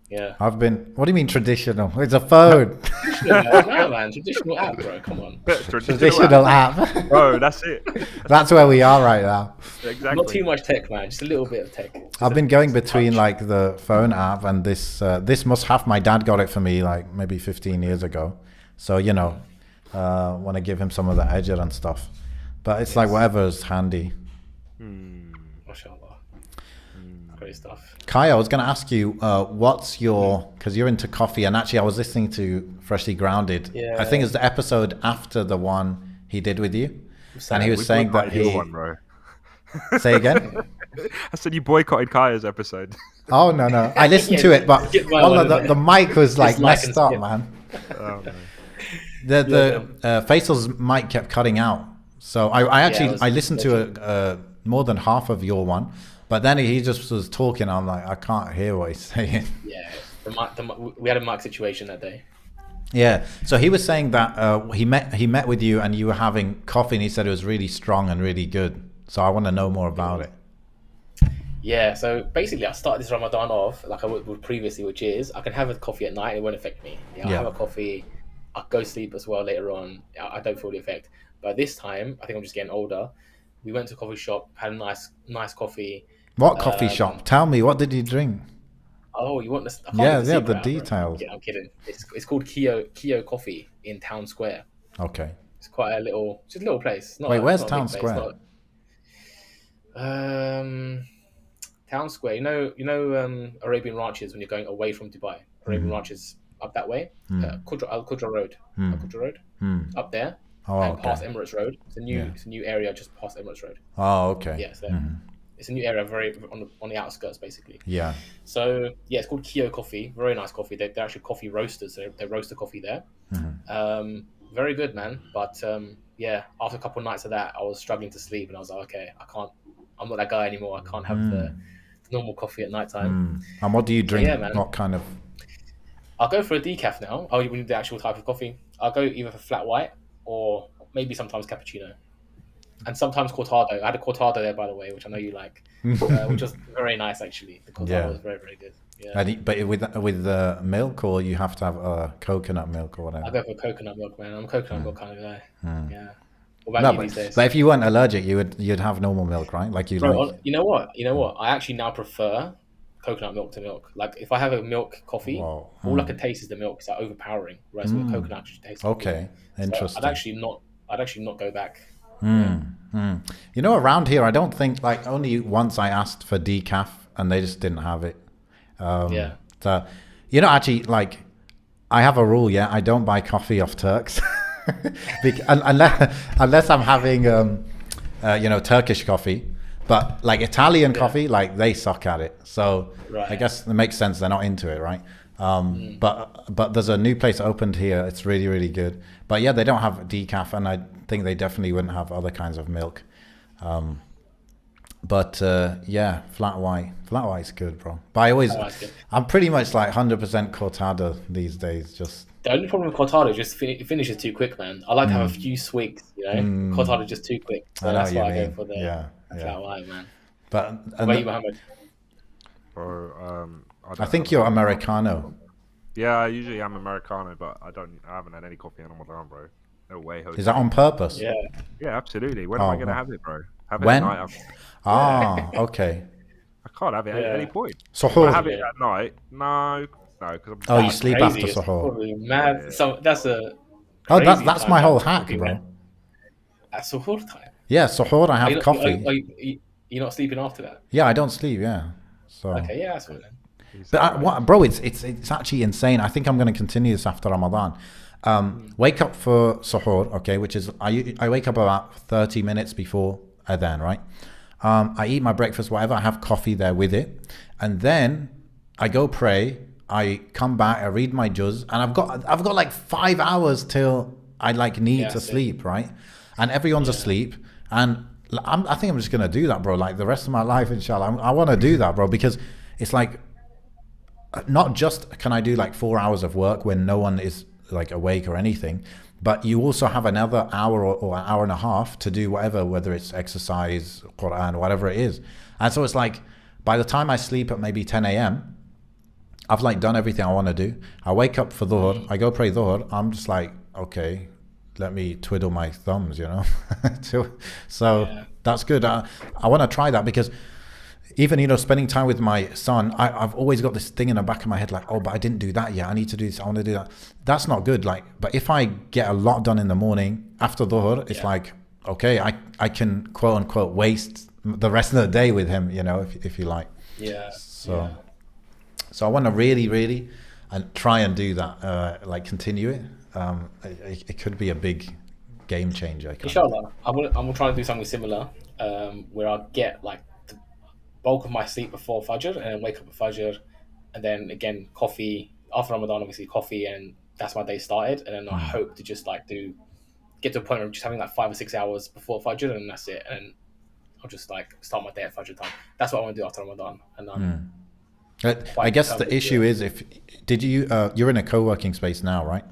Yeah. What do you mean traditional? It's a phone. No, man. Traditional app, bro. Come on. Traditional app. Bro, that's it. That's where we are right now. Exactly. Not too much tech, man. Just a little bit of tech. I've been going between like the phone app and this Mushaf. My dad got it for me like maybe 15 years ago. So, want to give him some of the ajr and stuff. But it's like whatever's handy. MashaAllah. Great stuff. Kaya, I was going to ask you, what's your, because you're into coffee, and actually I was listening to Freshly Grounded. Yeah. I think it's the episode after the one he did with you. And he was saying that he... One, bro. Say again? I said you boycotted Kaya's episode. Oh, no. I listened to it, but the mic was like messed up, man. Oh no. Yeah, man. The Faisal's mic kept cutting out, so I Yeah, it actually I was listened glitchy. to more than half of your one, but then he just was talking. I'm like, I can't hear what he's saying. Yeah, we had a mic situation that day. Yeah. So he was saying that he met with you and you were having coffee, and he said it was really strong and really good. So I want to know more about it. Yeah, so basically, I started this Ramadan off like I would previously, which is I can have a coffee at night, it won't affect me. Yeah, I'll have Yeah. a coffee, I'll go sleep as well later on. I don't feel the effect. But this time, I think I'm just getting older. We went to a coffee shop, had a nice coffee. What coffee shop? Um, Tell me, what did you drink? oh, you want this? I can't Yeah, give the yeah, the secret out, bro. details. I'm kidding. It's called Kyo Coffee in Town Square. Okay. It's quite it's just a little place. Wait, It's where's not a Town big place. Square? Not Town Square. Arabian Ranches when you're going away from Dubai. Arabian Ranches up that way. Al Qudra Road. Al Qudra Road. Up there Oh, and okay. past Emirates Road. Yeah. It's a new area just past Emirates Road. Oh, okay. Yeah, so it's a new area very on the outskirts basically. Yeah. So yeah, it's called Kyo Coffee. Very nice coffee. They're actually coffee roasters. So they roast the coffee there. Very good, man. But yeah, after a couple of nights of that, I was struggling to sleep, and I was like, okay, I can't. I'm not that guy anymore. I can't have the normal coffee at night time. And what do you So drink? yeah, man. What kind of? I'll go for a decaf now. Oh, you need the actual type of coffee. I'll go either for flat white or maybe sometimes cappuccino, and sometimes cortado. I had a cortado there, by the way, which I know you like, which was very nice actually. The cortado Yeah. was very very good. Yeah. But with milk, or you have to have coconut milk or I'll whatever. go for coconut milk, man. I'm a coconut milk kind of guy. Yeah. What No, about you these days? but if you weren't allergic, you'd have normal milk, right? Like you Bro, like. you know what? You know what? I actually now prefer coconut milk to milk. Like if I have a milk coffee, Wow. all I can taste is the milk. It's like overpowering. Whereas with coconut actually tastes good. Okay, So interesting. I'd actually not go back. You know, around here, I don't think like only once I asked for decaf and they just didn't have it. Yeah. So, actually, like I have a rule. Yeah, I don't buy coffee off Turks, unless I'm having Turkish coffee. But like Italian coffee, like they suck at it. So Right. I guess it makes sense they're not into it, right? But there's a new place opened here. It's really really good. But yeah, they don't have decaf, and I think they definitely wouldn't have other kinds of milk. But yeah, flat white's good, bro. But That's good. I'm pretty much like 100% cortada these days. Just The only problem with cortado is just it finishes too quick, man. I like to have a few sweets, Cortado just too quick. So I know that's what why you I go mean. for the Yeah. flat white, man. But What about you, Mohammed? Or I think you're Americano. Yeah, I usually am Americano, but I haven't had any coffee in Ramadan, bro. No way, Jose. Is that on purpose? Yeah. Yeah, absolutely. When am I gonna wow. have it, bro? Have it When? at night. Ah, okay. I can't have it at any point. If I Suhoor. have it at night, no, because Oh, you That's sleep crazy. after It's suhoor. probably mad. Yeah. So that's a Oh, crazy that's time my to whole have hack, coffee, bro. man. At suhoor time. Yeah, suhoor. I Are you have not, coffee. you're not sleeping after that? Yeah, I don't sleep. Yeah. So. Okay, yeah, that's fine then. But bro, it's actually insane. I think I'm going to continue this after Ramadan. Wake up for suhoor, okay, which is I wake up about 30 minutes before adhan, right? I eat my breakfast, whatever. I have coffee there with it, and then I go pray. I come back. I read my juz, and I've got like 5 hours till I like need to sleep, right? And everyone's asleep, and I think I'm just gonna do that, bro. Like the rest of my life, inshallah. I want to do that, bro, because it's like not just can I do like 4 hours of work when no one is like awake or anything, but you also have another hour or an hour and a half to do whatever, whether it's exercise, Quran, whatever it is. And so it's like by the time I sleep at maybe 10 a.m., I've like done everything I want to do. I wake up for dhuhr, I go pray dhuhr. I'm just like, okay, let me twiddle my thumbs, So that's good. I want to try that because even, spending time with my son, I've always got this thing in the back of my head like, oh, but I didn't do that yet. I need to do this. I want to do that. That's not good. Like, but if I get a lot done in the morning after dhuhr, it's like, okay, I can quote unquote waste the rest of the day with him, if you like. Yeah. So I want to really, really and try and do that, like continue it. It could be a big game changer. Inshallah, I'm trying to do something similar, where I get like the bulk of my sleep before Fajr and then wake up at Fajr, and then again coffee after Ramadan, obviously coffee and that's my day started, and then I hope to just like get to a point of just having like 5 or 6 hours before Fajr, and that's it. And I'll just like start my day at Fajr time. That's what I want to do after Ramadan. And I guess the issue is you're in a co-working space now, right?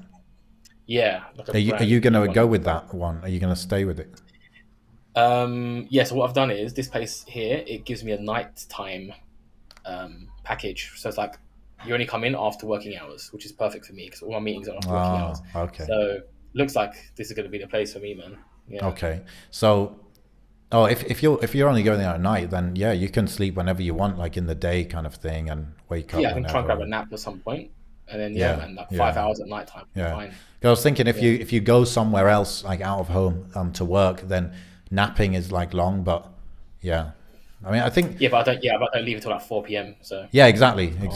yeah. Like Are you going to go with that one? Are you going to stay with it? Yeah. So what I've done is this place here. It gives me a nighttime package. So it's like you only come in after working hours, which is perfect for me because all my meetings are after working hours. Okay. So looks like this is going to be the place for me, man. Yeah. Okay. So, if you're only going there at night, then yeah, you can sleep whenever you want, like in the day kind of thing, and wake up. Yeah, I can whenever. try and grab a nap at some point, and then man, like 5 hours at night time. Yeah. Fine. I was thinking if you go somewhere else, like out of home, to work, then napping is like long, but yeah. I mean, I think. Yeah, but I don't leave until like 4 p.m. So. Yeah, exactly. Yeah.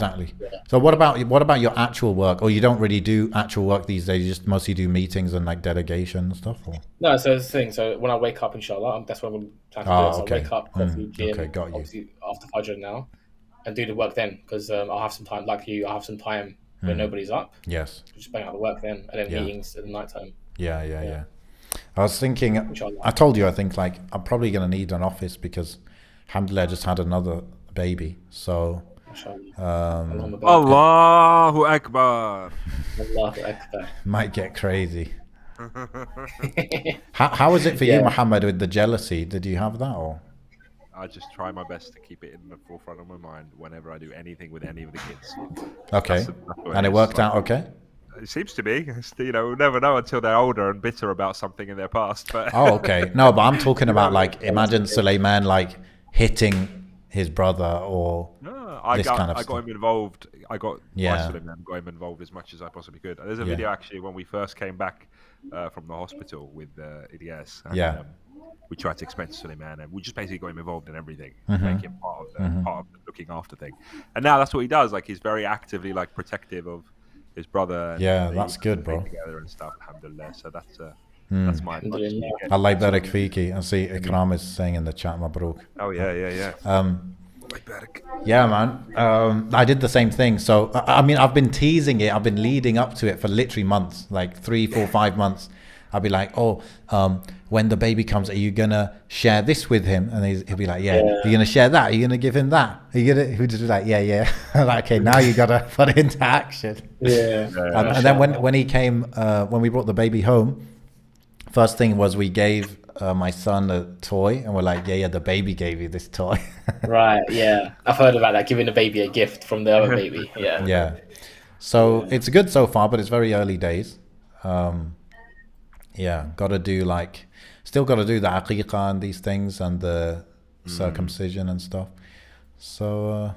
So what about your actual work? Or you don't really do actual work these days? You just mostly do meetings and like delegation and stuff? Or? No, so it's the thing. So when I wake up, inshallah, that's what I'm planning to do. So okay. I wake up, coffee, gym, got you. obviously after Fajr now, and do the work then because I'll have some time. Like you, I'll have some time when nobody's up. Yes. Just bang out the work then, and then meetings at the night time. Yeah. I was thinking. Inshallah. I told you. I think like I'm probably gonna need an office because. Alhamdulillah, I just had another baby, so Allahu Akbar. Allahu Akbar. Might get crazy. How was it for you, Mohamed, with the jealousy? Did you have that, or? I just try my best to keep it in the forefront of my mind whenever I do anything with any of the kids. Okay, and it worked out okay? It seems to be. We'll never know until they're older and bitter about something in their past. But okay. No, but I'm talking about like, imagine Suleiman like hitting his brother or I got stuff. him involved. I got Suleiman got him involved as much as I possibly could. There's a video actually when we first came back from the hospital with Ilyas. And, we tried to explain to Suleiman, and we just basically got him involved in everything, make him part of the looking after thing. And now that's what he does. Like he's very actively like protective of his brother. And that's good, bro. Together and stuff. Alhamdulillah. So that's my advice. Allah barak fiki. And see, Ikram is saying in the chat, Mabruk. Oh yeah. Yeah, man. I did the same thing. So I mean, I've been teasing it. I've been leading up to it for literally months, like 3, 4, 5 months. I'll be like, when the baby comes, are you gonna share this with him? And he'll be like, yeah. Are you gonna share that? Are you gonna give him that? Are you gonna? He'll just be like, yeah. Like, okay, now you gotta put it into action. Yeah. And then when he came, when we brought the baby home. First thing was we gave my son a toy, and we're like, yeah, the baby gave you this toy. Right, yeah. I've heard about that, giving a baby a gift from the other baby. Yeah. Yeah. So it's good so far, but it's very early days. Got to do still got to do the aqiqah and these things and the circumcision and stuff. So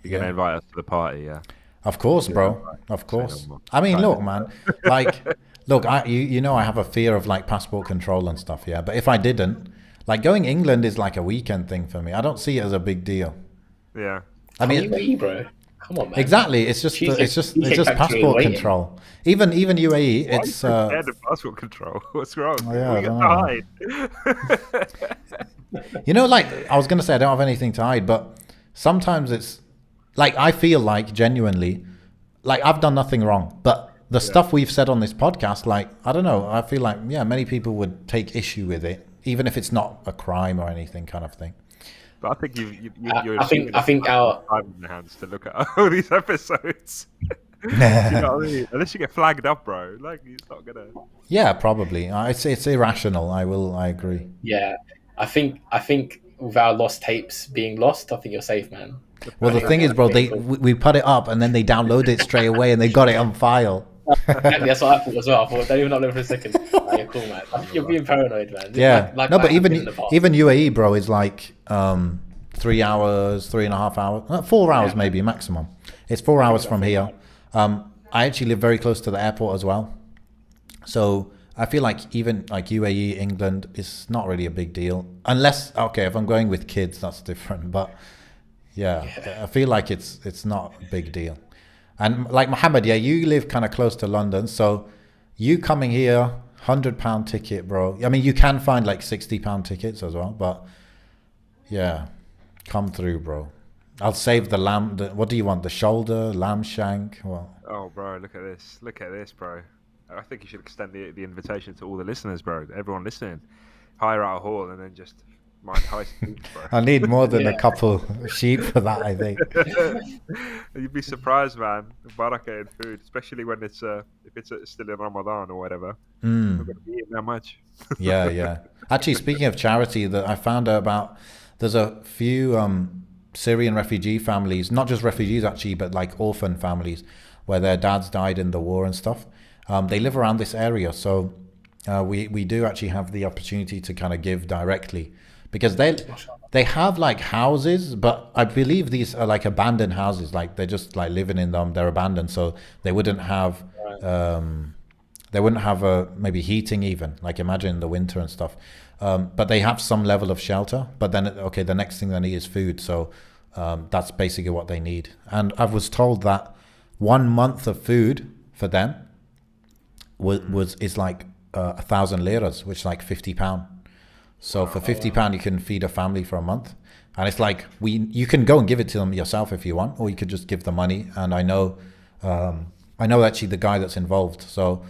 you're gonna invite us to the party, yeah? Of course, bro. Of course. I mean, look, man. Look, you know I have a fear of like passport control and stuff, yeah. But if I didn't, like going England is like a weekend thing for me. I don't see it as a big deal. Yeah. I mean, UAE, bro. Come on, man. Exactly. It's just passport control. Even UAE, it's scared of passport control. What's wrong? Oh, yeah, we got to hide. You know, like I was gonna say, I don't have anything to hide, but sometimes it's like I feel like genuinely, like I've done nothing wrong, but the stuff we've said on this podcast, like, I don't know, I feel like, many people would take issue with it, even if it's not a crime or anything kind of thing. But I think you're I think our time in your hands to look at all these episodes. You know what I mean? Unless you get flagged up, bro, like it's not gonna. Yeah, probably. It's irrational. I agree. Yeah, I think with our lost tapes being lost, I think you're safe, man. Well, the thing is, bro, we put it up and then they download it straight away and they got it on file. Exactly, that's what I thought as well. I thought, don't even upload for a second. You're cool, man. You're being paranoid, man. Yeah. But even UAE, bro, is like 3 hours, 3.5 hours, 4 hours maybe maximum. It's 4 hours from here. I actually live very close to the airport as well. So I feel like even like UAE, England, is not really a big deal. Unless, if I'm going with kids, that's different. But I feel like it's not a big deal. And like Mohamed, you live kind of close to London, so you coming here, £100 ticket, bro. I mean, you can find like £60 tickets as well, but come through, bro. I'll save the lamb. What do you want? The shoulder, lamb shank? Well, Oh, bro, look at this. Look at this, bro. I think you should extend the invitation to all the listeners, bro. Everyone listening. Hire out a hall and then just mind Heist foods, bro. I need more than a couple sheep for that, I think. You'd be surprised, man. Barakah in food, especially when it's if it's still in Ramadan or whatever. We're gonna be eating that much. Yeah. Actually, speaking of charity, that I found out about, there's a few Syrian refugee families, not just refugees actually, but like orphan families, where their dads died in the war and stuff. They live around this area, so we do actually have the opportunity to kind of give directly, because they have like houses, but I believe these are like abandoned houses, like they're just like living in them, they're abandoned, so they wouldn't have maybe heating even, like imagine in the winter and stuff. But they have some level of shelter, but then the next thing they need is food, so that's basically what they need. And I was told that 1 month of food for them is like 1,000 liras, which is like £50. So for £50 you can feed a family for a month. And it's like, you can go and give it to them yourself if you want, or you could just give the money. And I know actually the guy that's involved, so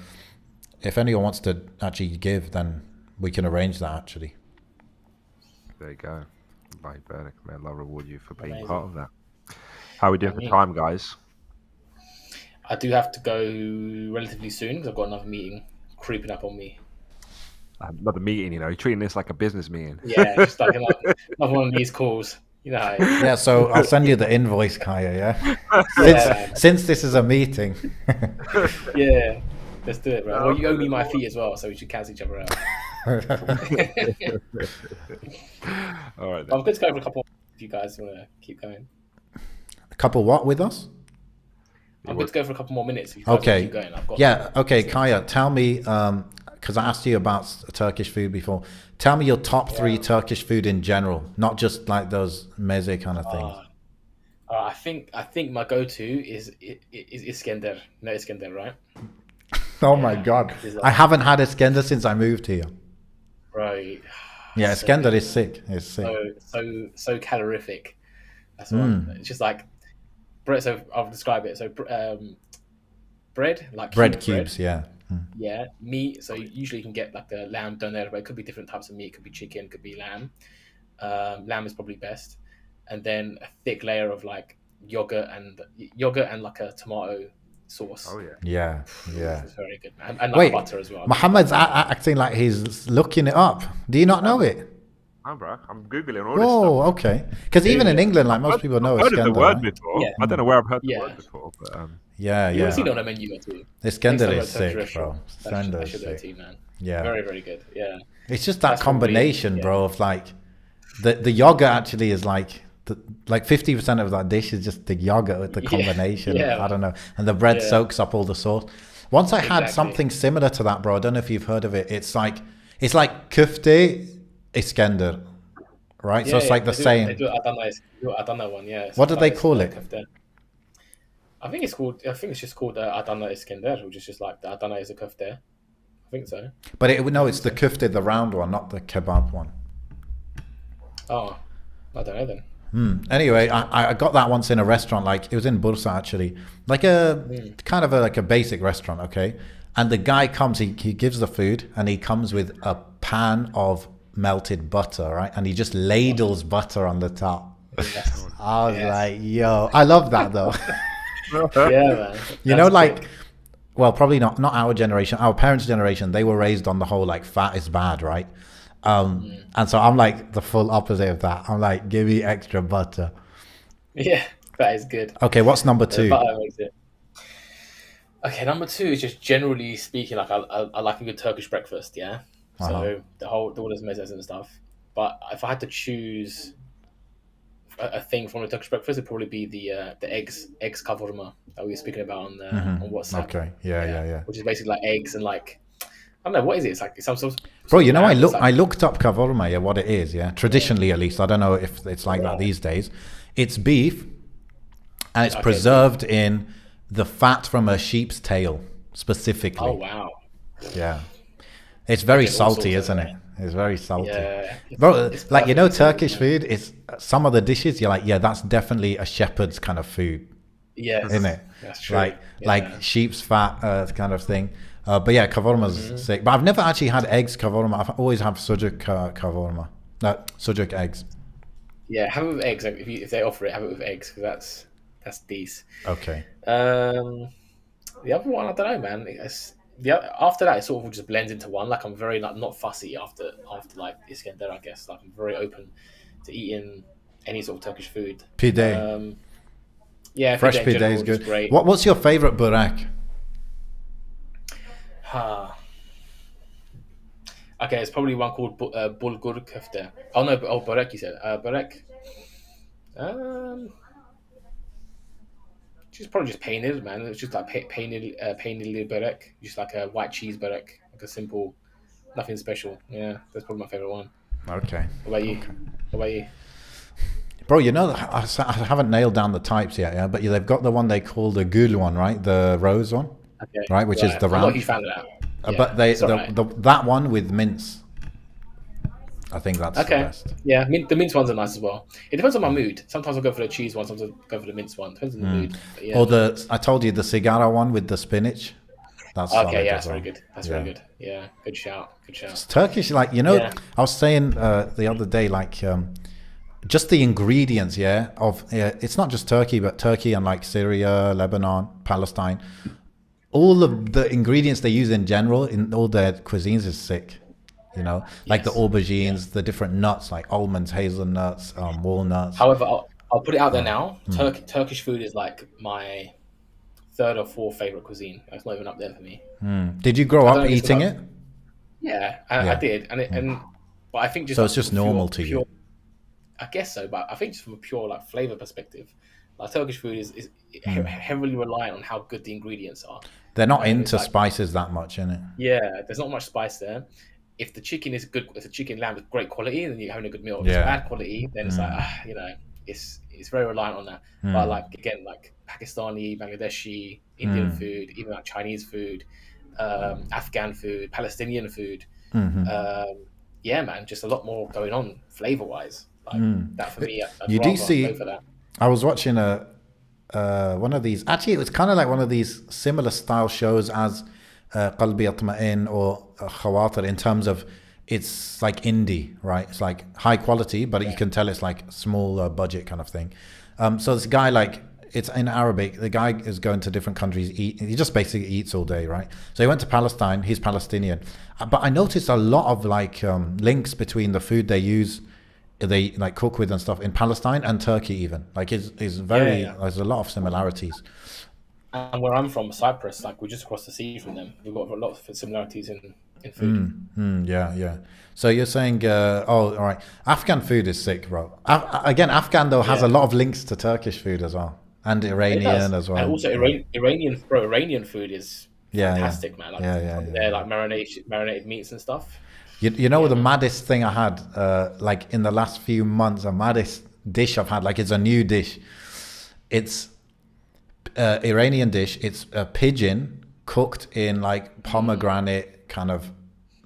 if anyone wants to actually give, then we can arrange that actually. There you go. May Allah reward you for being part of that. How are we doing for time, guys? I do have to go relatively soon because I've got another meeting creeping up on me. Another meeting, you're treating this like a business meeting. Yeah, just like another one of these calls. You know. Yeah, so I'll send you the invoice, Kaya. Since this is a meeting. Yeah, let's do it, bro. Well, you owe me my fee as well, so we should cancel each other out. All right. Then. I'm good to go for a couple more if you guys want to keep going. A couple what with us? I'm good to go for a couple more minutes. If you guys want to keep going. I've got Okay, Kaya, tell me, because I asked you about Turkish food before. Tell me your top 3 Turkish food in general, not just like those meze kind of things. I think my go-to is Iskender. No Iskender, right? Oh my God. I haven't had Iskender since I moved here. Right. Yeah, Iskender is sick. It's sick. So calorific. That's one. It's just like bread. So I'll describe it. So bread, like bread cubes. Yeah. Yeah, meat. So usually you can get like a lamb doner, but it could be different types of meat. It could be chicken, could be lamb. Lamb is probably best, and then a thick layer of like yogurt and like a tomato sauce. Oh yeah. Yeah. It's very good, and like butter as well. Mohamed's acting like he's looking it up. Do you not know it? I'm googling all this stuff. Oh, okay. Because even in England, like most people know, I've heard of the word right? before. Yeah. I don't know where I've heard the word before, but yeah. You've seen it on a menu or two. Iskender is sick, bro. Iskender is sick. Tea, man. Yeah. Very, very good. Yeah. It's just that combination, bro, of like the yogurt actually is like 50% of that dish is just the yogurt with the combination. Yeah. I don't know. And the bread soaks up all the sauce. Once I had something similar to that, bro. I don't know if you've heard of it. It's like kufte Iskender, right? So it's like the same. They do Adana one, yeah. What do they call it? I think it's just called Adana Iskender, which is just like the Adana is a kufte. I think so. But it's the kufte, the round one, not the kebab one. Oh, I don't know then. Anyway, I got that once in a restaurant, like it was in Bursa actually, like a kind of like a basic restaurant, okay? And the guy comes, he gives the food, and he comes with a pan of melted butter, right? And he just ladles butter on the top. Yes. I was like, yo, I love that though. Yeah, man. You know, like, well, probably not our generation, our parents' generation, they were raised on the whole like fat is bad, right? And so I'm like the full opposite of that. I'm like, give me extra butter. Yeah, that is good. Okay, what's number 2? Butter makes it. Okay, number 2 is just generally speaking, like I like a good Turkish breakfast, yeah. So all those mezes and stuff. But if I had to choose a thing from the Turkish breakfast, it'd probably be the eggs kavurma that we were speaking about on WhatsApp. Okay, yeah. Which is basically like eggs and like, I don't know, what is it? It's like some sort of... Bro, you know, I looked up kavurma, what it is, yeah. Traditionally, at least, I don't know if it's like that these days. It's beef, and it's preserved in the fat from a sheep's tail, specifically. Oh wow. Yeah. It's very get all salty, sorts of isn't it? It's very salty. Yeah, Bro, it's like, you know, perfectly simple, Turkish man. food, it's some of the dishes, you're like, yeah, that's definitely a shepherd's kind of food, isn't Yes, it? that's true. Like Yeah. sheep's fat kind of thing. But yeah, kavurma's sick. But I've never actually had eggs kavurma. I've always have sujuk kavurma. No, sujuk eggs. Yeah, have it with eggs. Like, if they offer it, have it with eggs because that's decent. Okay. The other one, I don't know, man. After that, it sort of just blends into one. Like I'm very like not fussy after like Iskender, I guess. Like I'm very open to eating any sort of Turkish food. Pide. Yeah, Fresh pide in pide is general is good. great. What's your favorite burek? Ah, okay, it's probably one called bulgur köfte. Oh no, börek. You said börek. Um, Just probably just painted, man. It's just like painted börek, just like a white cheese börek, like a simple, nothing special. Yeah, that's probably my favorite one. Okay. What about you? Okay. What about you? Bro, you know, I haven't nailed down the types yet, yeah, but they've got the one they call the gul one, right? The rose one, Okay, right? Which is the I'm not a round. huge fan of that. Yeah, But it's alright. that one with mince, I think that's the Okay, best. yeah, the mince ones are nice as well. It depends on my mood. Sometimes I'll go for the cheese one. Sometimes I'll go for the mince one. Depends on the mood. But yeah. Or I told you the cigara one with the spinach. That's solid Okay, yeah, as that's very well. good. That's Yeah. very good. Yeah, good shout. Good shout. It's Turkish, like, you know, Yeah. I was saying the other day, like, just the ingredients, yeah, of it's not just Turkey, but Turkey and like Syria, Lebanon, Palestine. All of the ingredients they use in general in all their cuisines is sick. You know, like the Yes. aubergines, the different nuts like almonds, hazelnuts, walnuts. However, I'll put it out there now. Turkish food is like my third or fourth favorite cuisine. It's not even up there for me. Did you grow I don't up know if it's eating about- it? Yeah, I Yeah. did, but I think just So like it's just from a normal to you. I guess so, but I think just from a pure like flavor perspective, like Turkish food is heavily reliant on how good the ingredients are. They're not Like, it's into like- spices that much, innit? Yeah, there's not much spice there. If the chicken is good, if the chicken lamb is great quality, then you're having a good meal. If Yeah. it's bad quality, then it's like it's very reliant on that. But like again, like Pakistani, Bangladeshi, Indian food, even like Chinese food, Afghan food, Palestinian food. Yeah, man, just a lot more going on flavor wise. Like that for me, I'd You do rather see- go for that. I was watching one of these. Actually, it was kind of like one of these similar style shows as Qalbi Atma'in or Khawatir in terms of it's like indie, right? It's like high quality, but you can tell it's like small budget kind of thing. So this guy, like, it's in Arabic. The guy is going to different countries. He just basically eats all day, right? So he went to Palestine. He's Palestinian, but I noticed a lot of like links between the food they use, they like cook with and stuff in Palestine and Turkey even. Like it's very Yeah. there's a lot of similarities. And where I'm from, Cyprus, like we're just across the sea from them. We've got a lot of similarities in food. Yeah. So you're saying, all right, Afghan food is sick, bro. Again, Afghan though has a lot of links to Turkish food as well, and It Iranian does. as well. And also Iranian food is fantastic, man. Like, they're like marinated meats and stuff. You know the maddest thing I had, like in the last few months, the maddest dish I've had, like it's a new dish. It's Iranian dish. It's a pigeon cooked in like pomegranate kind of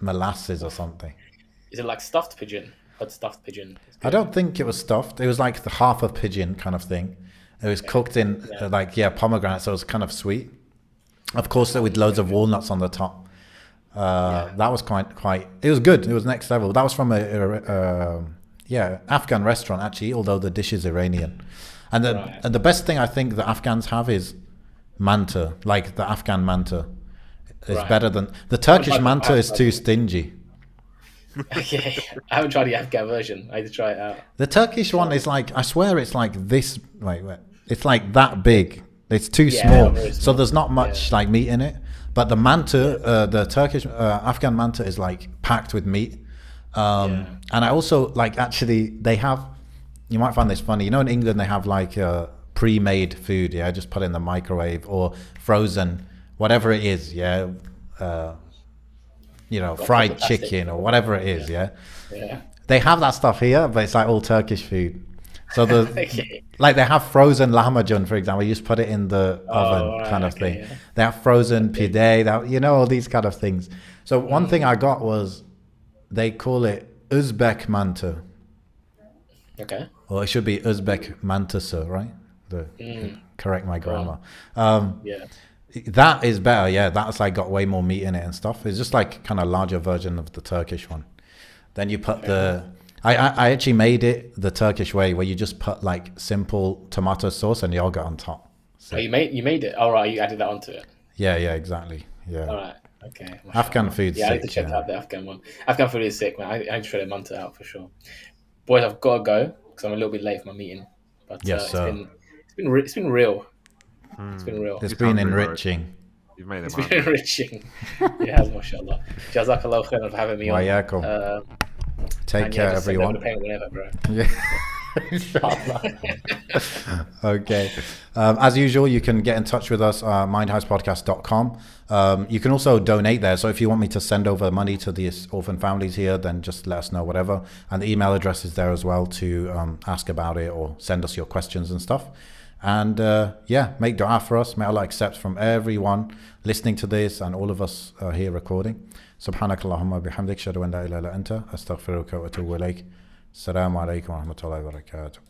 molasses or something. Is it like stuffed pigeon? But stuffed pigeon. I don't think it was stuffed. It was like the half a pigeon kind of thing. It was cooked in pomegranate, so it was kind of sweet. Of course, with loads of walnuts on the top. That was quite. It was good. It was next level. That was from a Afghan restaurant actually, although the dish is Iranian. And the best thing I think the Afghans have is manta, like the Afghan manta. It's better than the Turkish manta is too stingy. Okay, I haven't tried the Afghan version. I need to try it out. The Turkish one is like, I swear it's like this, like it's like that big. It's too small, very so small. there's not much like meat in it. But the manta, the Turkish Afghan manta is like packed with meat. And I also like actually they have. You might find this funny. You know, in England they have like pre-made food. Yeah, just put in the microwave or frozen, whatever it is. Yeah. Fried chicken or whatever it is, yeah. Yeah. They have that stuff here, but it's like all Turkish food. So the Okay. like they have frozen lahmacun, for example. You just put it in the oven, Right, kind of okay, thing. yeah. They have frozen Okay. pide, all these kind of things. So one thing I got was they call it Uzbek manta, Okay. or it should be Uzbek mantası, right? Correct my Go on. grammar. Yeah. That is better, yeah. That's like got way more meat in it and stuff. It's just like kind of larger version of the Turkish one. Then you put I actually made it the Turkish way, where you just put like simple tomato sauce and yogurt on top. So, Oh, you made it. All right, you added that onto it. yeah, exactly. Yeah. All right. Okay. Afghan mashallah. food's Yeah, I need to sick, check yeah. out the Afghan one. Afghan food is sick, man. I need to try the manta out for sure. Boys, I've got to go because I'm a little bit late for my meeting. But Yes, sir. it's been real. It's been real. It's He's been hungry, bro. enriching. You've made him It's been hungry. enriching. It has, mashallah. Jazakallah khairan for having me on. Wayakum. Take And care, just send over everyone. the payment whenever, bro. Yeah. Inshallah. Okay. As usual, you can get in touch with us, mindheistpodcast.com. You can also donate there. So if you want me to send over money to these orphan families here, then just let us know, whatever. And the email address is there as well to ask about it or send us your questions and stuff. And make dua for us. May Allah accept from everyone listening to this and all of us here recording. سبحانك اللهم وبحمدك أشهد أن لا إله إلا أنت أستغفرك وأتوب إليك. السلام عليكم ورحمة الله وبركاته.